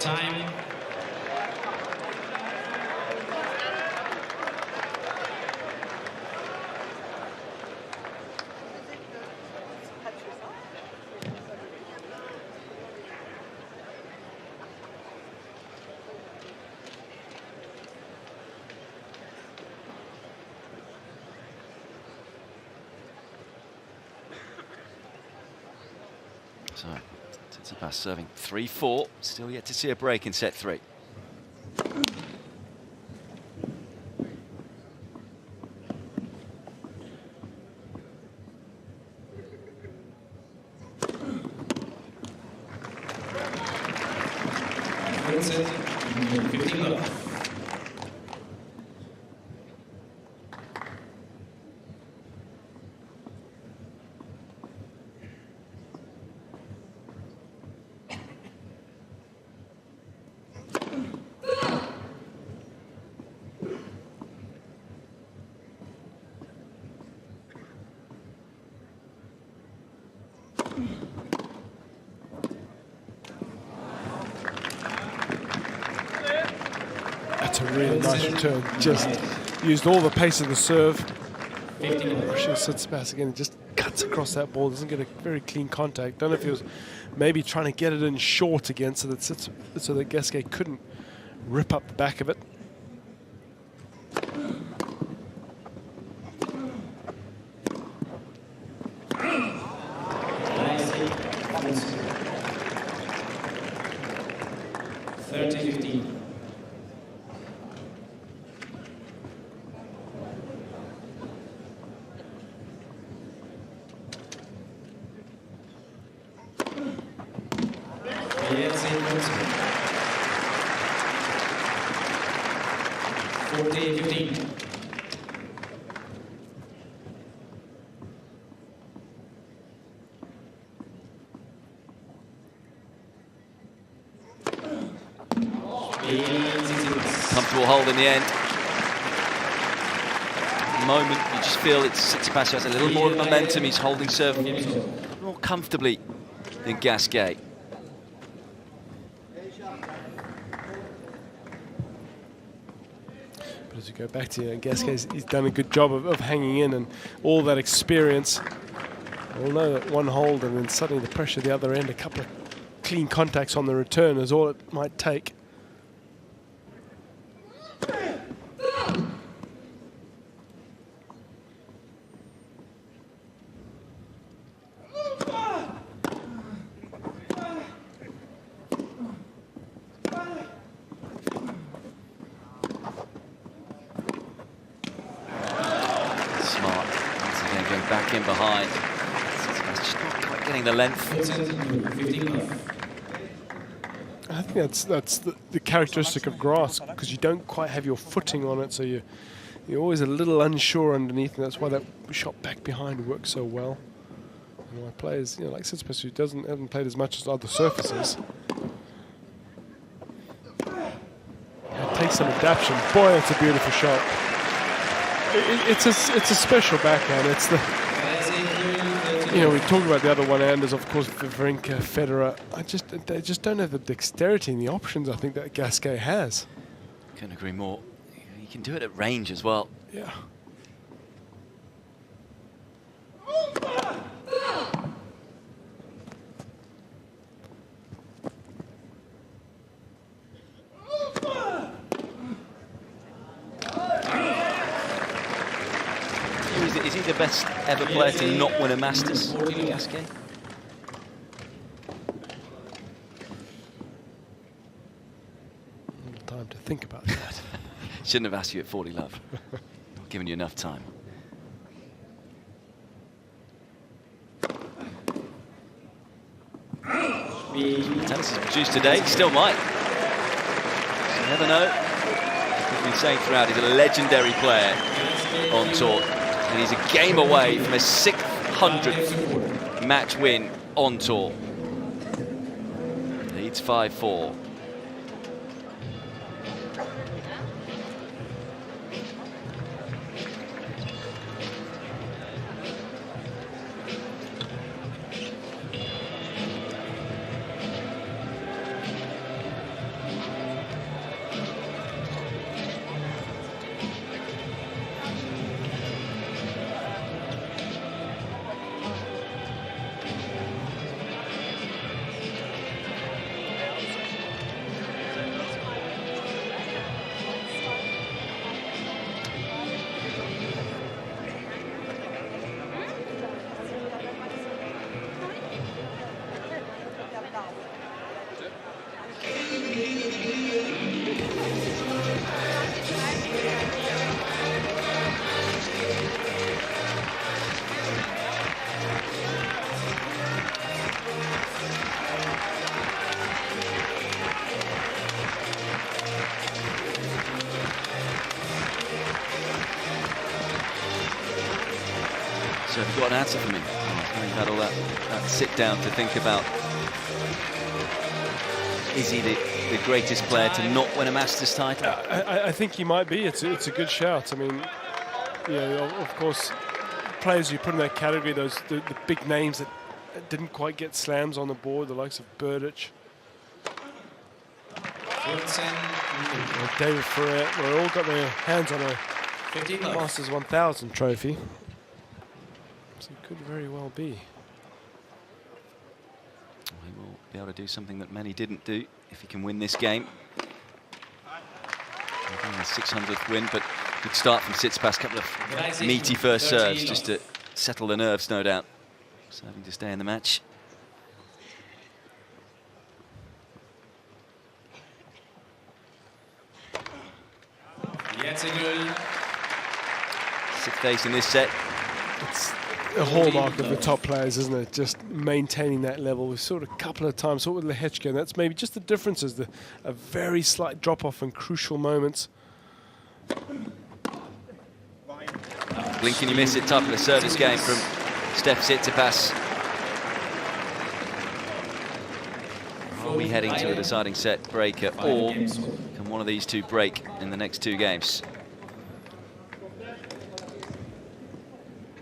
Time. So, Tsitsipas serving 3-4. Still yet to see a break in set 3. Third set, 15 love. That's a really nice return. Just used all the pace of the serve. 15 love. Russian Tsitsipas again, just cuts across that ball. Doesn't get a very clean contact. Don't know if he was maybe trying to get it in short again so that Gasquet couldn't rip up the back of it. Comfortable hold in the end. At the moment, you just feel it's Tsitsipas has a little more momentum. He's holding serve more comfortably than Gasquet. But as you go back to Gasquet, he's done a good job of hanging in, and all that experience. We'll know that one hold and then suddenly the pressure at the other end, a couple of clean contacts on the return is all it might take. going back in behind. Tsitsipas just not quite getting the length. 15 love. I think that's the characteristic of grass, because you don't quite have your footing on it, so you're always a little unsure underneath, and that's why that shot back behind works so well. And why players, you know, like Tsitsipas, who hasn't played as much as other surfaces, it takes some adaptation. Boy, it's a beautiful shot. It's a special backhand. It's the, you know, we talk about the other one-handers, of course, Wawrinka, Federer. They just don't have the dexterity and the options I think that Gasquet has. Couldn't agree more. You can do it at range as well. Yeah. Is he the best ever player to not win a Masters, Gasquet? Time to think about that. Shouldn't have asked you at 40 love. Not giving you enough time. Tennis is produced today, still might. You never know. He's been saying throughout he's a legendary player on tour. And he's a game away from a 600th match win on tour. Leads 5-4. So have you got an answer for me? You've had all that sit down to think about. Is he the greatest player to not win a Masters title? I think he might be. It's a good shout. I mean, you know, of course, players you put in that category, the big names that didn't quite get slams on the board, the likes of Burditch, David Ferret, they all got their hands on a Masters 1000 trophy. So it could very well be. He will be able to do something that many didn't do if he can win this game. A 600th win, but good start from Tsitsipas. Couple of meaty first serves just to settle the nerves, no doubt. Serving to stay in the match. Sixth ace in this set. It's a hallmark of the top players, isn't it? Just maintaining that level. We've saw it a couple of times, saw it with Lehechka, and that's maybe just the differences, a very slight drop-off in crucial moments. Blink and you miss it type of a service game from Steph Tsitsipas. Are we heading to a deciding set breaker, or can one of these two break in the next two games?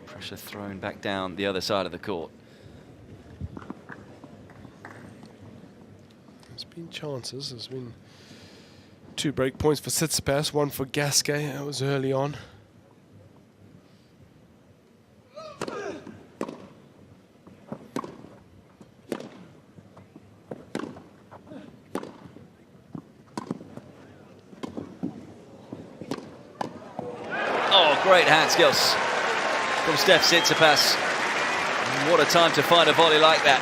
Pressure thrown back down the other side of the court. There's been chances. There's been 2 break points for Tsitsipas, 1 for Gasquet. That was early on. Great hand skills from Steph Tsitsipas. What a time to find a volley like that.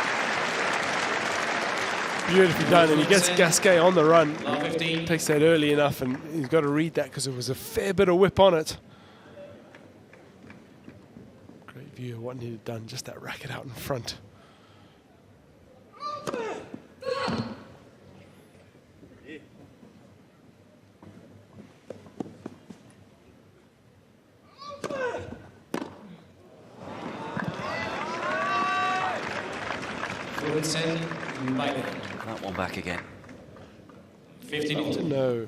Beautifully done, and he gets Gasquet on the run. Takes that early enough, and he's got to read that because there was a fair bit of whip on it. Great view of what needed done, just that racket out in front. That one back again. 15. No.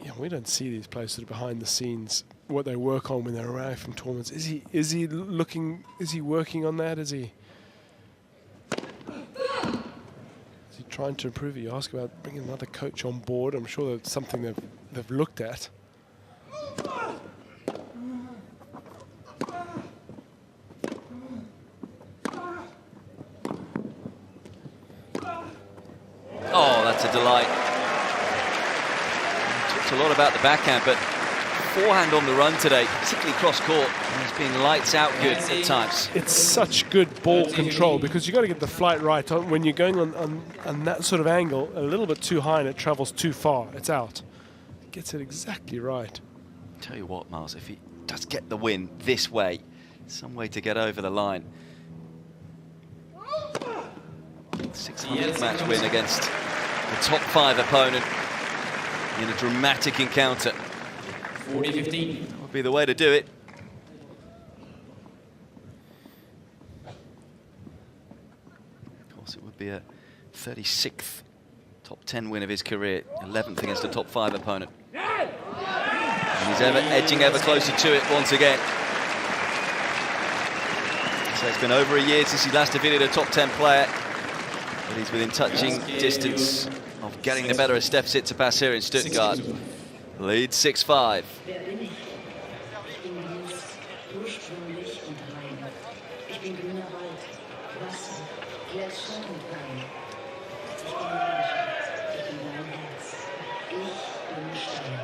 Yeah, we don't see these players sort of behind the scenes, what they work on when they're away from tournaments. Is he looking? Is he working on that? Is he trying to improve it? You ask about bringing another coach on board. I'm sure that's something they've looked at. Oh, that's a delight. Talked a lot about the backhand, but forehand on the run today, particularly cross court, has been lights out good at times. It's such good ball control because you've got to get the flight right when you're going on that sort of angle, a little bit too high and it travels too far. It's out. Gets it exactly right. Tell you what, Miles, if he does get the win this way, some way to get over the line. 600th match win against the top 5 opponent in a dramatic encounter. 40-15. That would be the way to do it. Of course, it would be a 36th top 10 win of his career, 11th against a top 5 opponent. And he's edging ever closer to it once again. So it's been over a year since he last defeated a top 10 player. But he's within touching distance of getting the better of Steph Tsitsipas here in Stuttgart. Leads 6-5. Wer bin ich? Ich bin bewusst, ursprünglich und rein. Ich bin grüner Wald, Wasser, Gletscher und Wein. Ich bin Leidenschaft, ich bin dein Herz. Ich bin Stein.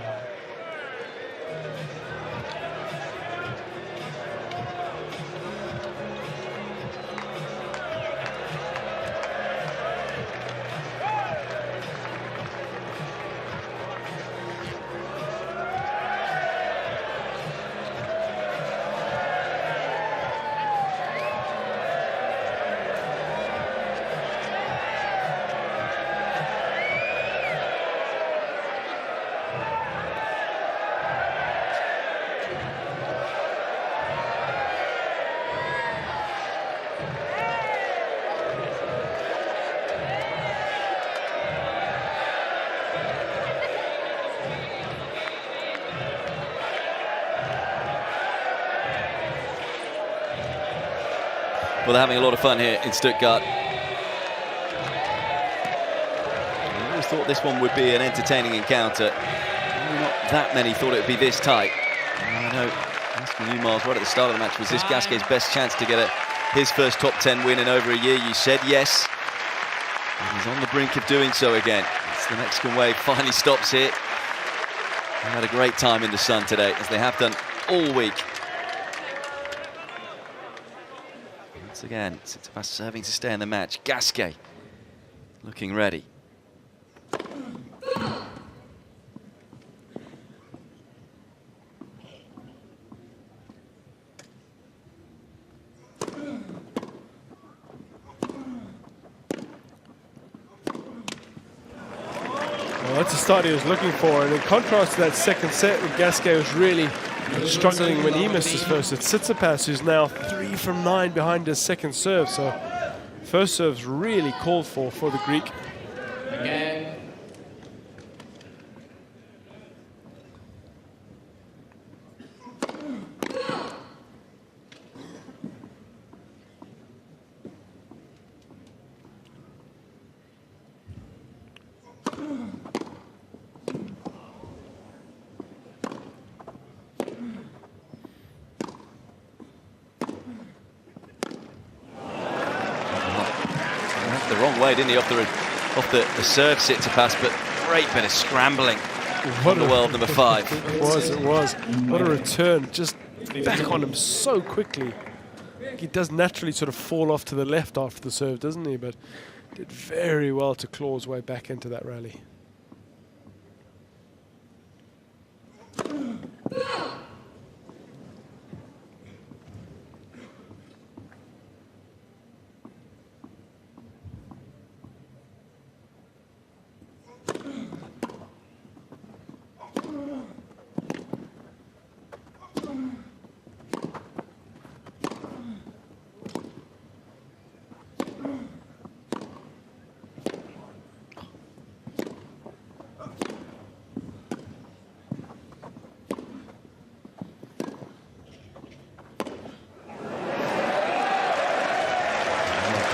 Well, they're having a lot of fun here in Stuttgart. I always thought this one would be an entertaining encounter. Maybe not that many thought it would be this tight. And I know, asking you, Miles, right at the start of the match, was this Gasquet's best chance to get his first top 10 win in over a year? You said yes. And he's on the brink of doing so again. It's the Mexican wave finally stops here. They had a great time in the sun today, as they have done all week. Once again, Tsitsipas serving to stay in the match. Gasquet looking ready. Well, that's the start he was looking for, and in contrast to that second set, Gasquet was really struggling when he missed his first. It's Tsitsipas who's now 3 from 9 behind his second serve, so first serve's really called for the Greek. Again. The wrong way, didn't he, off the serve Tsitsipas, but great bit of scrambling from the world number 5. It was. What a return, just back on him so quickly. He does naturally sort of fall off to the left after the serve, doesn't he? But did very well to claw his way back into that rally.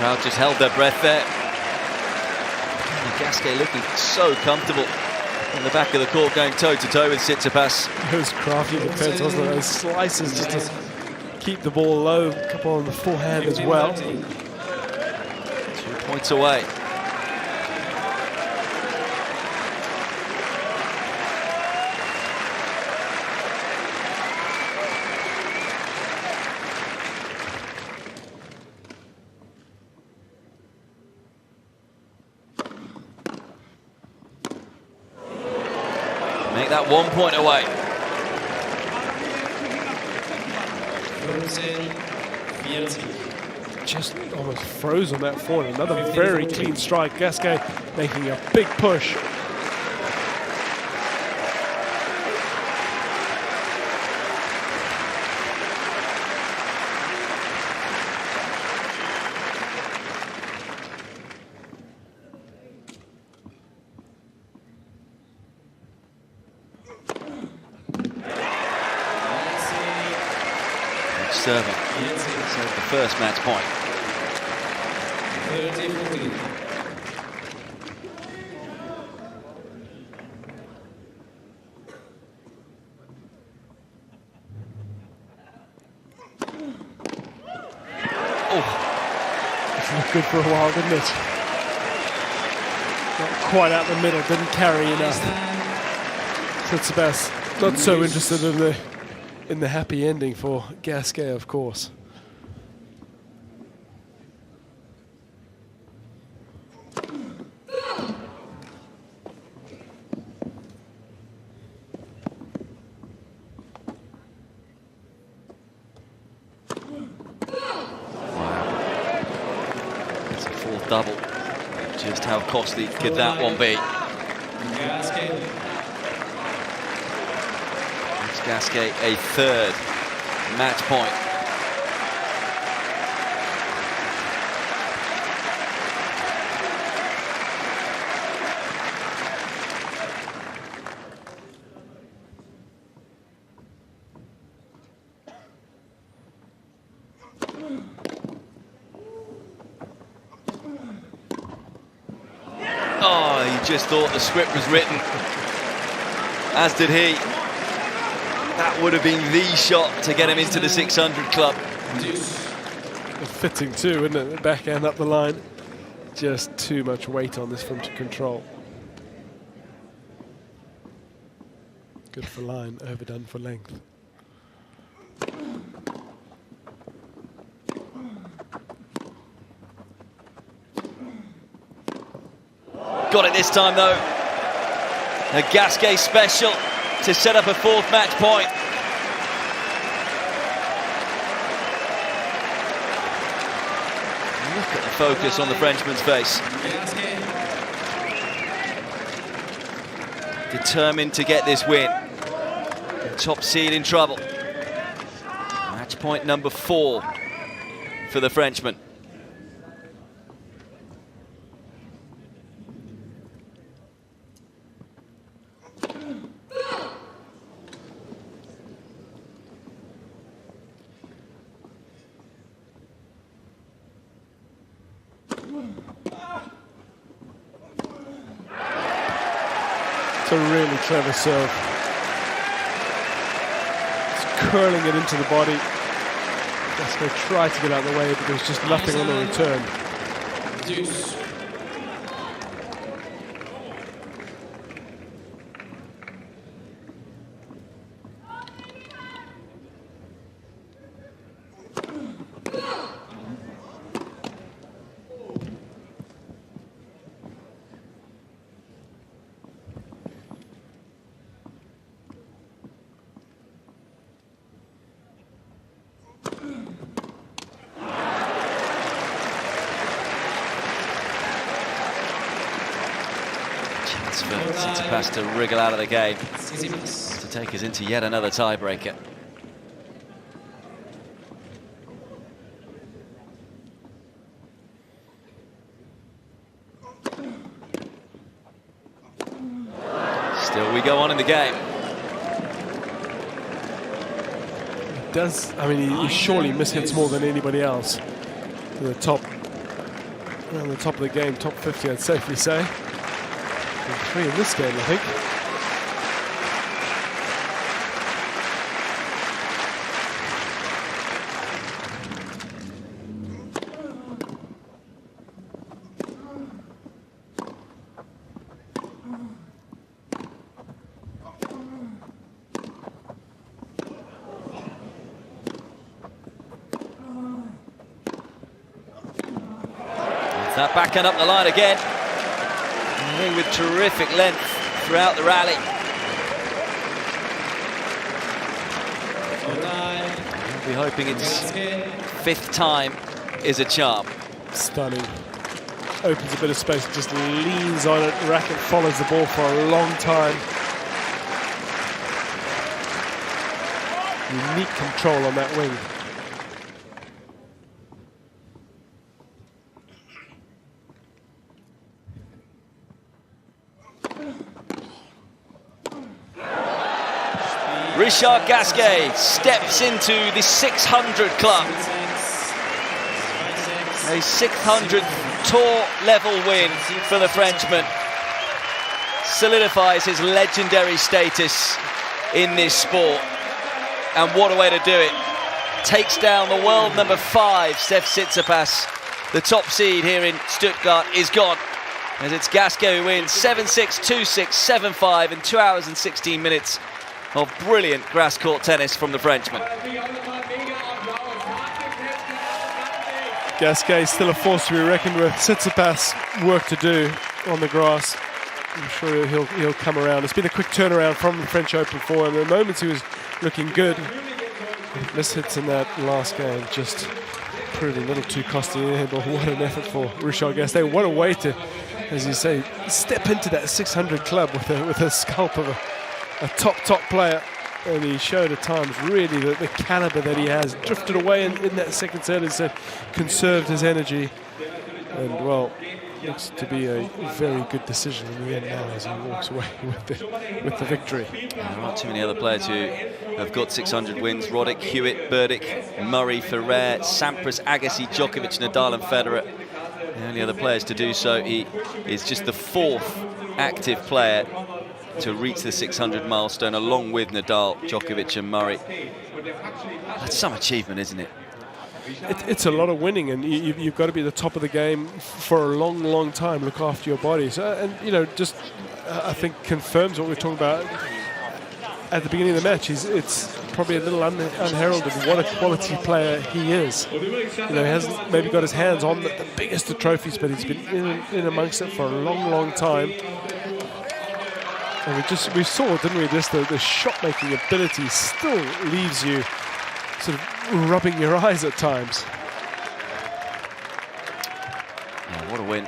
Crowd just held their breath there. And Gasquet looking so comfortable in the back of the court, going toe-to-toe with Tsitsipas. It was crafty defense, wasn't it? Those slices just to keep the ball low, a couple on the forehand as well. 2 points away. Make that 1 point away. 14-40. Just almost froze on that forehand. Another very clean strike. Gasquet making a big push. Serving. So the first match point. 30-40. Oh, It's looked good for a while, didn't it? Not quite out the middle, didn't carry enough. Tsitsipas not so interested in the happy ending for Gasquet, of course. it's a fourth double. Just how costly could that one be? Gasquet. It's Gasquet a third match point. Oh, he just thought the script was written, as did he. That would have been the shot to get him into the 600 club. Fitting too, isn't it? The backhand up the line. Just too much weight on this for him to control. Good for line, overdone for length. Got it this time though. A Gasquet special to set up a fourth match point. Look at the focus on the Frenchman's face. Determined to get this win. Top seed in trouble. Match point number 4 for the Frenchman. It's a really clever serve. It's curling it into the body. Gasquet tried to get out of the way, but there was just nothing on the return. Deuce. Chance for Tsitsipas to wriggle out of the game Tsitsipas. to take us into yet another tiebreaker. Still we go on in the game. He does, I mean, he surely mishits more than anybody else. To the top around the top of the game, top 50, I'd safely say. And 3 in this game, I think. That backhand up the line again. With terrific length throughout the rally. We'll be hoping its 5th time is a charm. Stunning. Opens a bit of space, just leans on it. Racket follows the ball for a long time. Unique control on that wing. Richard Gasquet steps into the 600 club. A 600th tour level win for the Frenchman. Solidifies his legendary status in this sport. And what a way to do it. Takes down the world number 5, Stef Tsitsipas. The top seed here in Stuttgart is gone. As it's Gasquet who wins 7-6, 2-6, 7-5 in 2 hours and 16 minutes. Of brilliant grass court tennis from the Frenchman. Gasquet still a force to be reckoned with. Tsitsipas work to do on the grass. I'm sure he'll come around. It's been a quick turnaround from the French Open for him. The moments he was looking good. Missed hits in that last game just proved a little too costly in, but what an effort for Richard Gasquet. What a way to, as you say, step into that 600 club with a scalp of a top player, and he showed at times really the caliber that he has. Drifted away in that second set, as said, conserved his energy, and well, looks to be a very good decision in the end now as he walks away with the victory. There aren't too many other players who have got 600 wins. Roddick, Hewitt, Burdick, Murray, Ferrer, Sampras, Agassi, Djokovic, Nadal and Federer. The only other players to do so. He is just the 4th active player to reach the 600 milestone, along with Nadal, Djokovic and Murray. That's some achievement, isn't it? It's a lot of winning, and you've got to be at the top of the game for a long time. Look after your body. So, and you know, just I think confirms what we were talking about at the beginning of the match. It's probably a little unheralded what a quality player he is. You know, he hasn't maybe got his hands on the biggest of trophies, but he's been in amongst it for a long time. And we saw, didn't we, just the shot-making ability still leaves you sort of rubbing your eyes at times. Yeah, what a win.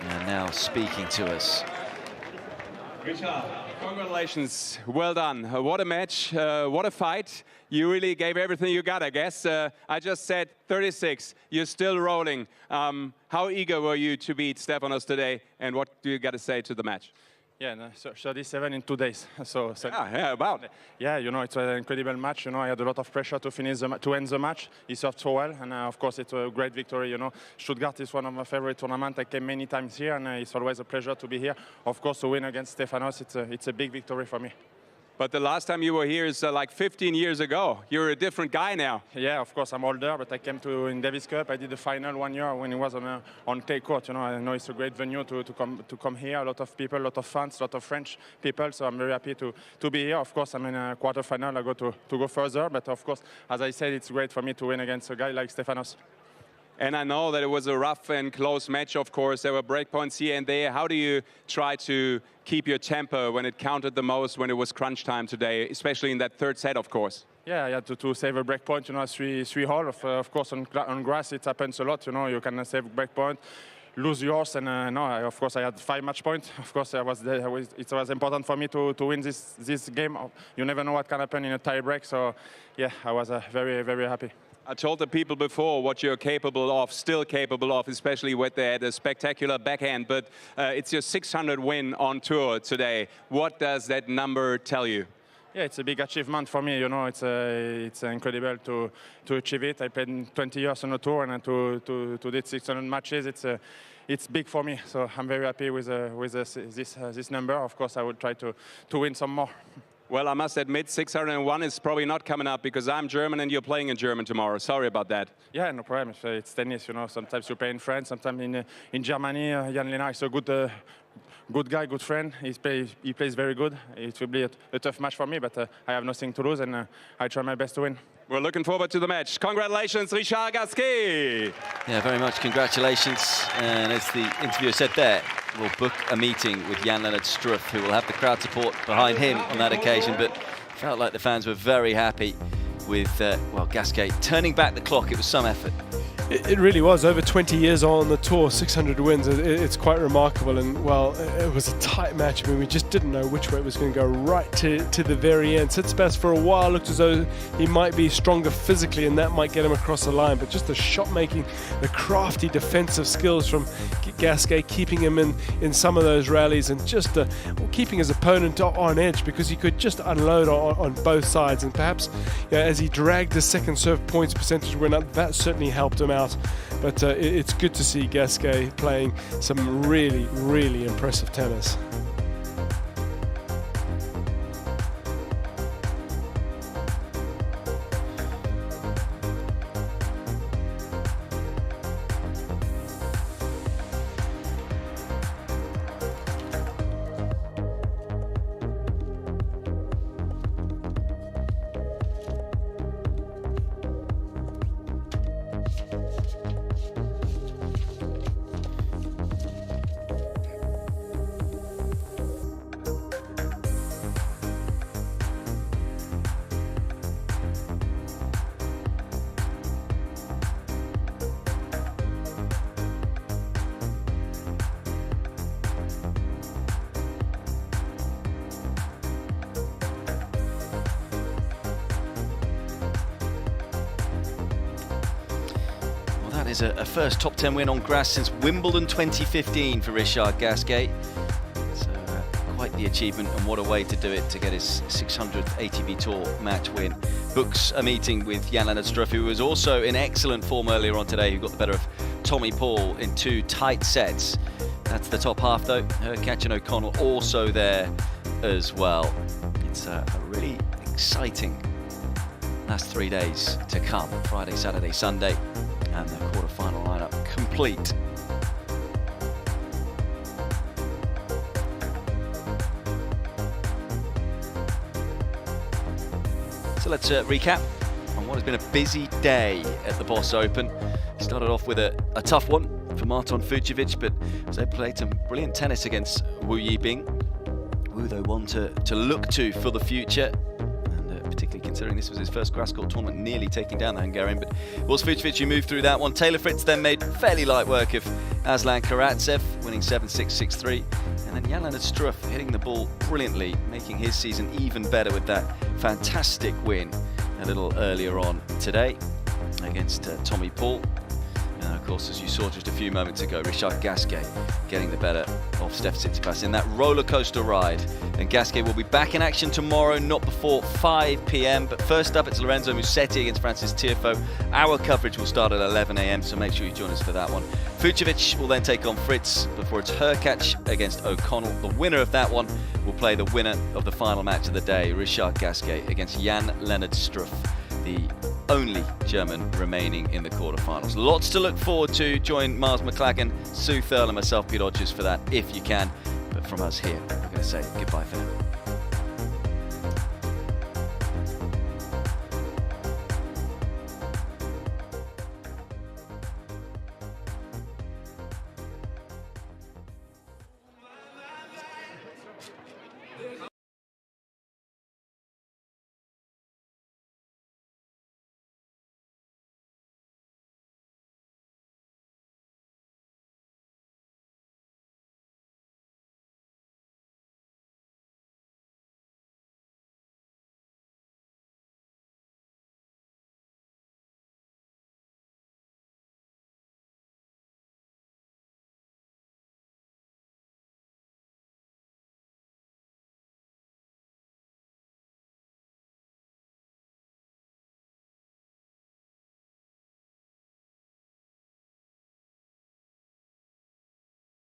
And now speaking to us. Richard, congratulations. Well done. What a match. What a fight. You really gave everything you got, I guess. I just said 36. You're still rolling. How eager were you to beat Stefanos today? And what do you got to say to the match? Yeah, no, so 37 in 2 days. So about. Yeah, you know, it's an incredible match. You know, I had a lot of pressure to end the match. He served so well, and of course, it's a great victory. You know, Stuttgart is one of my favorite tournaments. I came many times here, and it's always a pleasure to be here. Of course, to win against Stefanos, it's a big victory for me. But the last time you were here is like 15 years ago. You're a different guy now. Yeah, of course, I'm older, but I came in Davis Cup. I did the final 1 year when he was on clay court. You know, I know it's a great venue to come here. A lot of people, a lot of fans, a lot of French people. So I'm very happy to be here. Of course, I'm in a quarterfinal. I go to go further. But of course, as I said, it's great for me to win against a guy like Stefanos. And I know that it was a rough and close match, of course. There were breakpoints here and there. How do you try to keep your temper when it counted the most, when it was crunch time today, especially in that 3rd set, of course? Yeah, I had to save a breakpoint, you know, three hole. Of course, on grass, it happens a lot, you know. You can save breakpoint, lose yours, and of course, I had 5 match points. Of course, it was important for me to win this game. You never know what can happen in a tie-break, so yeah, I was very happy. I told the people before what you're capable of, still capable of, especially with the spectacular backhand, but it's your 600 win on tour today. What does that number tell you? Yeah, it's a big achievement for me. You know, it's incredible to achieve it. I played 20 years on the tour, and to do 600 matches. It's big for me. So I'm very happy with this number. Of course, I will try to win some more. Well, I must admit, 601 is probably not coming up because I'm German and you're playing in German tomorrow. Sorry about that. Yeah, no problem. It's tennis, you know. Sometimes you play in France, sometimes in Germany. Jan Lennart is a good guy, good friend. He plays very good. It will be a tough match for me, but I have nothing to lose, and I try my best to win. We're looking forward to the match. Congratulations, Richard Gasquet. Yeah, very much congratulations. And as the interviewer said there, we'll book a meeting with Jan-Lennard Struff, who will have the crowd support behind him on that occasion. But felt like the fans were very happy with, well, Gasquet turning back the clock. It was some effort. It really was. Over 20 years on the tour, 600 wins. It's quite remarkable. And, well, it was a tight match. I mean, we just didn't know which way it was going to go right to the very end. Tsitsipas for a while looked as though he might be stronger physically, and that might get him across the line. But just the shot making, the crafty defensive skills from Gasquet, keeping him in some of those rallies, and just keeping his opponent on edge, because he could just unload on both sides. And perhaps, you know, as he dragged his second serve points percentage win up, that certainly helped him out. But it's good to see Gasquet playing some really, really impressive tennis. That is a first top 10 win on grass since Wimbledon 2015 for Richard Gasquet. So quite the achievement, and what a way to do it, to get his 600th ATP Tour match win. Books a meeting with Jan-Lennard Struff, who was also in excellent form earlier on today, who got the better of Tommy Paul in 2 tight sets. That's the top half though. Hurkacz and O'Connell also there as well. It's a really exciting last 3 days to come. Friday, Saturday, Sunday, and the quarter-final lineup complete. So let's recap on what has been a busy day at the Boss Open. Started off with a tough one for Marton Fucsovics, but they played some brilliant tennis against Wu Yibing. Wu, though, one to look to for the future, and particularly considering this was his first grass court tournament, nearly taking down the Hungarian, but it was Fucsovics who moved through that one. Taylor Fritz then made fairly light work of Aslan Karatsev, winning 7-6, 6-3. And then Jan-Lennard Struff hitting the ball brilliantly, making his season even better with that fantastic win a little earlier on today against Tommy Paul. And of course, as you saw just a few moments ago, Richard Gasquet getting the better of Stef Tsitsipas in that roller coaster ride. And Gasquet will be back in action tomorrow, not before 5 p.m. But first up, it's Lorenzo Musetti against Francis Tiafoe. Our coverage will start at 11 a.m, so make sure you join us for that one. Fucsovics will then take on Fritz before it's Hurkacz against O'Connell. The winner of that one will play the winner of the final match of the day, Richard Gasquet against Jan-Lennard Struff, the only German remaining in the quarterfinals. Lots to look forward to. Join Miles McLagan, Sue Thurl and myself, Pete Hodges, for that if you can. But from us here, we're going to say goodbye for now.